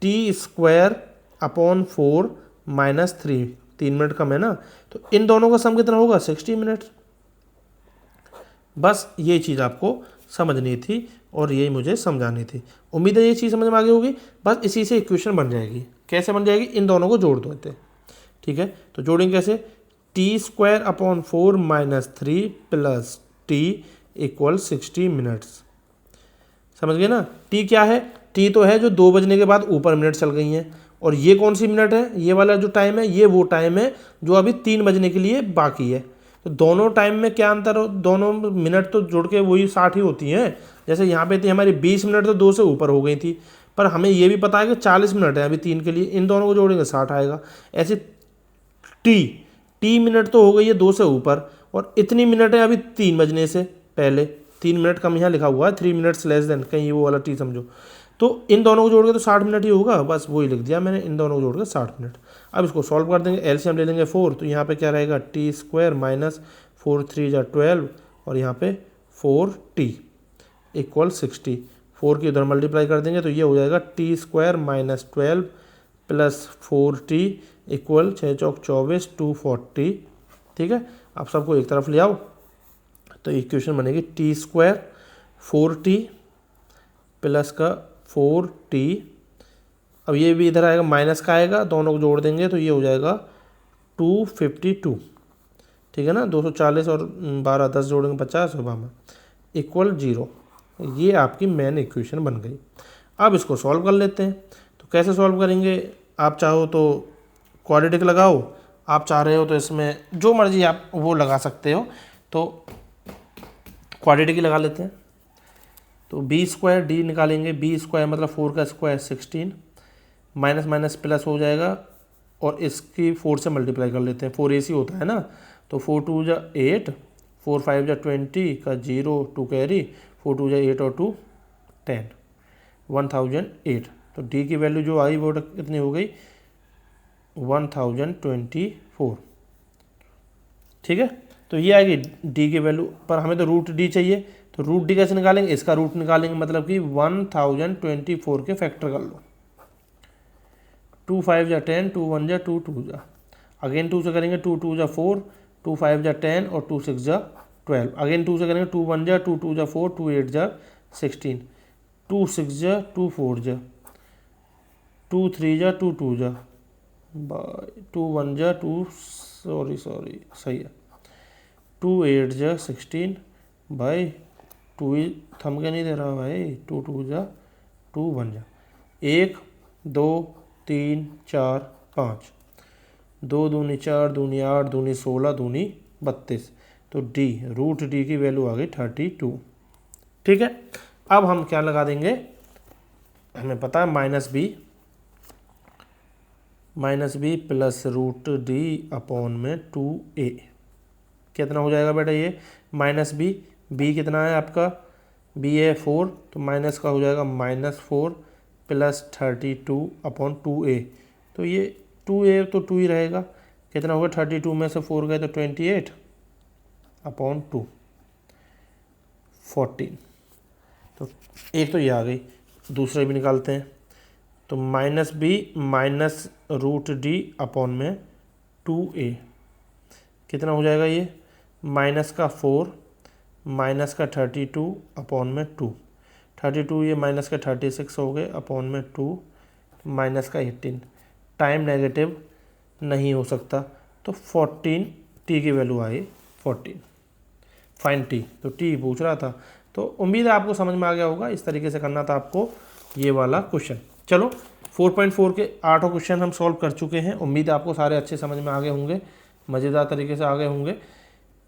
T² अपॉन 4 -3, 3 मिनट कम है ना, तो इन दोनों का सम कितना होगा 60 मिनट। बस ये चीज़ आपको समझनी थी और यही मुझे समझानी थी। उम्मीद है ये चीज़ समझ में आ गई होगी। बस इसी से इक्वेशन बन जाएगी। कैसे बन जाएगी, इन दोनों को जोड़ दो थे, ठीक है। तो जोड़ेंगे कैसे, T² upon 4 -3 plus T equal 60 minutes. समझ गए ना। T क्या है, T तो है जो 2 बजने के बाद ऊपर मिनट चल गई हैं, और ये कौन सी मिनट है, ये वाला जो टाइम है ये वो टाइम है जो अभी 3 बजने के लिए बाकी है। तो दोनों टाइम में क्या अंतर हो, दोनों मिनट तो जुड़ के वही 60 ही होती हैं। जैसे यहाँ पे थी हमारी 20 मिनट तो 2 से ऊपर हो गई थी, पर हमें ये भी पता है कि 40 मिनट है अभी 3 के लिए, इन दोनों को जोड़ेंगे 60 आएगा। ऐसे टी मिनट तो हो गई है 2 से ऊपर, और इतनी मिनट है अभी 3 बजने से पहले, 3 मिनट कम यहाँ लिखा हुआ है, 3 मिनट्स लेस देन, कहीं वो वाला टी समझो। तो इन दोनों को जोड़ के तो 60 मिनट ही होगा, बस वही लिख दिया मैंने, इन दोनों को जोड़ के 60 मिनट। अब इसको सॉल्व कर देंगे, एलसीएम ले लेंगे 4, तो यहाँ पे क्या रहेगा T² -4 3 = 12, और यहाँ पे 4T इक्वल 60। 4 की उधर मल्टीप्लाई कर देंगे तो ये हो जाएगा T² -12 प्लस 4T इक्वल 6 चौक 24 240। ठीक है, आप सबको एक तरफ ले आओ तो इक्वेशन बनेगी T² 4T प्लस का 4T। अब ये भी इधर आएगा, माइनस का आएगा, दोनों को जोड़ देंगे तो ये हो जाएगा 252। ठीक है ना, 240 और 12 10 जोड़ेंगे 50 और 12 इक्वल 0। ये आपकी मेन इक्वेशन बन गई। अब इसको सॉल्व कर लेते हैं। तो कैसे सॉल्व करेंगे, आप चाहो तो क्वाड्रेटिक लगाओ, आप चाह रहे हो तो इसमें जो मर्जी आप वो लगा सकते हो। तो क्वाड्रेटिक ही लगा लेते हैं। तो B² D निकालेंगे, B² मतलब 4 का स्क्वायर 16 माइनस माइनस प्लस हो जाएगा और इसकी 4 से मल्टीप्लाई कर लेते हैं, 4ac होता है ना, तो 4 2 जा 8, 4 5 जा 20 का 0 2 कैरी, 4 2 जा 8 और 2 10, 1008। तो डी की वैल्यू जो आई वो कितनी हो गई 1024। ठीक है, तो ये आएगी डी की वैल्यू, पर हमें तो रूट डी चाहिए, तो रूट डी कैसे निकालेंगे, इसका रूट निकालेंगे, मतलब कि 1024 के फैक्टर कर लो। 2 5 जा 10, 2 1 जा 2 2 जा, अगेन 2 से करेंगे, 2 2 जा 4, 2 5 जा 10 और 2 6 जा 12, अगेन 2 से करेंगे, 2 1 जा 2 2 जा 4, 2 8 जा 16, 2 6 जा 2 4 जा, 2 3 जा 2 2 जा, 2 1 जा 2 सॉरी सही है, 2 8 जा 16 भाई, 2 थम के नहीं दे रहा भाई, 2 2 जा 2 1 जा, 1 2 3 4 5, 2 दूनी 4 दूनी 8 दूनी 16 दूनी 32, तो डी रूट डी की वैल्यू आ गई 32। ठीक है, अब हम क्या लगा देंगे, हमें पता है minus b plus root d upon में 2a, कितना हो जाएगा बेटा ये माइनस बी कितना है आपका, बी है 4, तो माइनस का हो जाएगा -4 प्लस 32 अपॉन 2a, तो ये 2a तो 2 ही रहेगा, कितना होगा 32 में से 4 गए तो 28 अपॉन 2 14। तो एक तो ये आ गई, दूसरे भी निकालते हैं, तो minus b minus root d upon में 2a, कितना हो जाएगा ये माइनस का 4 माइनस का 32 अपॉन में 2, 32 ये माइनस का 36 हो गए अपॉन में 2 माइनस का 18, टाइम नेगेटिव नहीं हो सकता, तो 14 टी की वैल्यू आई 14, फाइन टी, तो टी पूछ रहा था। तो उम्मीद है आपको समझ में आ गया होगा, इस तरीके से करना था आपको ये वाला क्वेश्चन। चलो 4.4 के 8 क्वेश्चन हम सॉल्व कर चुके हैं, उम्मीद है आपको सारे अच्छे समझ में आ गए होंगे, मज़ेदार तरीके से आ गए होंगे।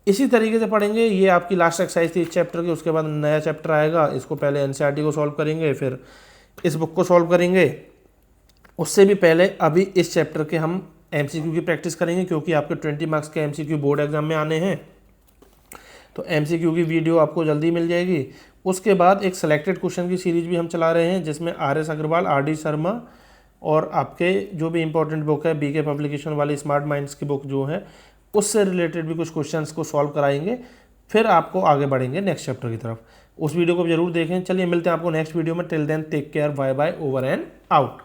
इसी तरीके से पढ़ेंगे, ये आपकी लास्ट एक्सरसाइज थी इस चैप्टर की, उसके बाद नया चैप्टर आएगा, इसको पहले एनसीईआरटी को सॉल्व करेंगे, फिर इस बुक को सॉल्व करेंगे। उससे भी पहले अभी इस चैप्टर के हम एमसीक्यू की प्रैक्टिस करेंगे, क्योंकि आपके 20 मार्क्स के एमसीक्यू बोर्ड एग्जाम में आने हैं, तो एमसीक्यू की वीडियो आपको जल्दी मिल जाएगी। उसके बाद एक सिलेक्टेड क्वेश्चन की सीरीज भी हम चला रहे हैं, जिसमें RS अग्रवाल, RD शर्मा और आपके जो भी इंपॉर्टेंट बुक है BK पब्लिकेशन वाली स्मार्ट माइंड्स की बुक जो है, उससे रिलेटेड भी कुछ क्वेश्चंस को सॉल्व कराएंगे, फिर आपको आगे बढ़ेंगे नेक्स्ट चैप्टर की तरफ। उस वीडियो को जरूर देखें। चलिए मिलते हैं आपको नेक्स्ट वीडियो में, till then take care, bye bye, over and out.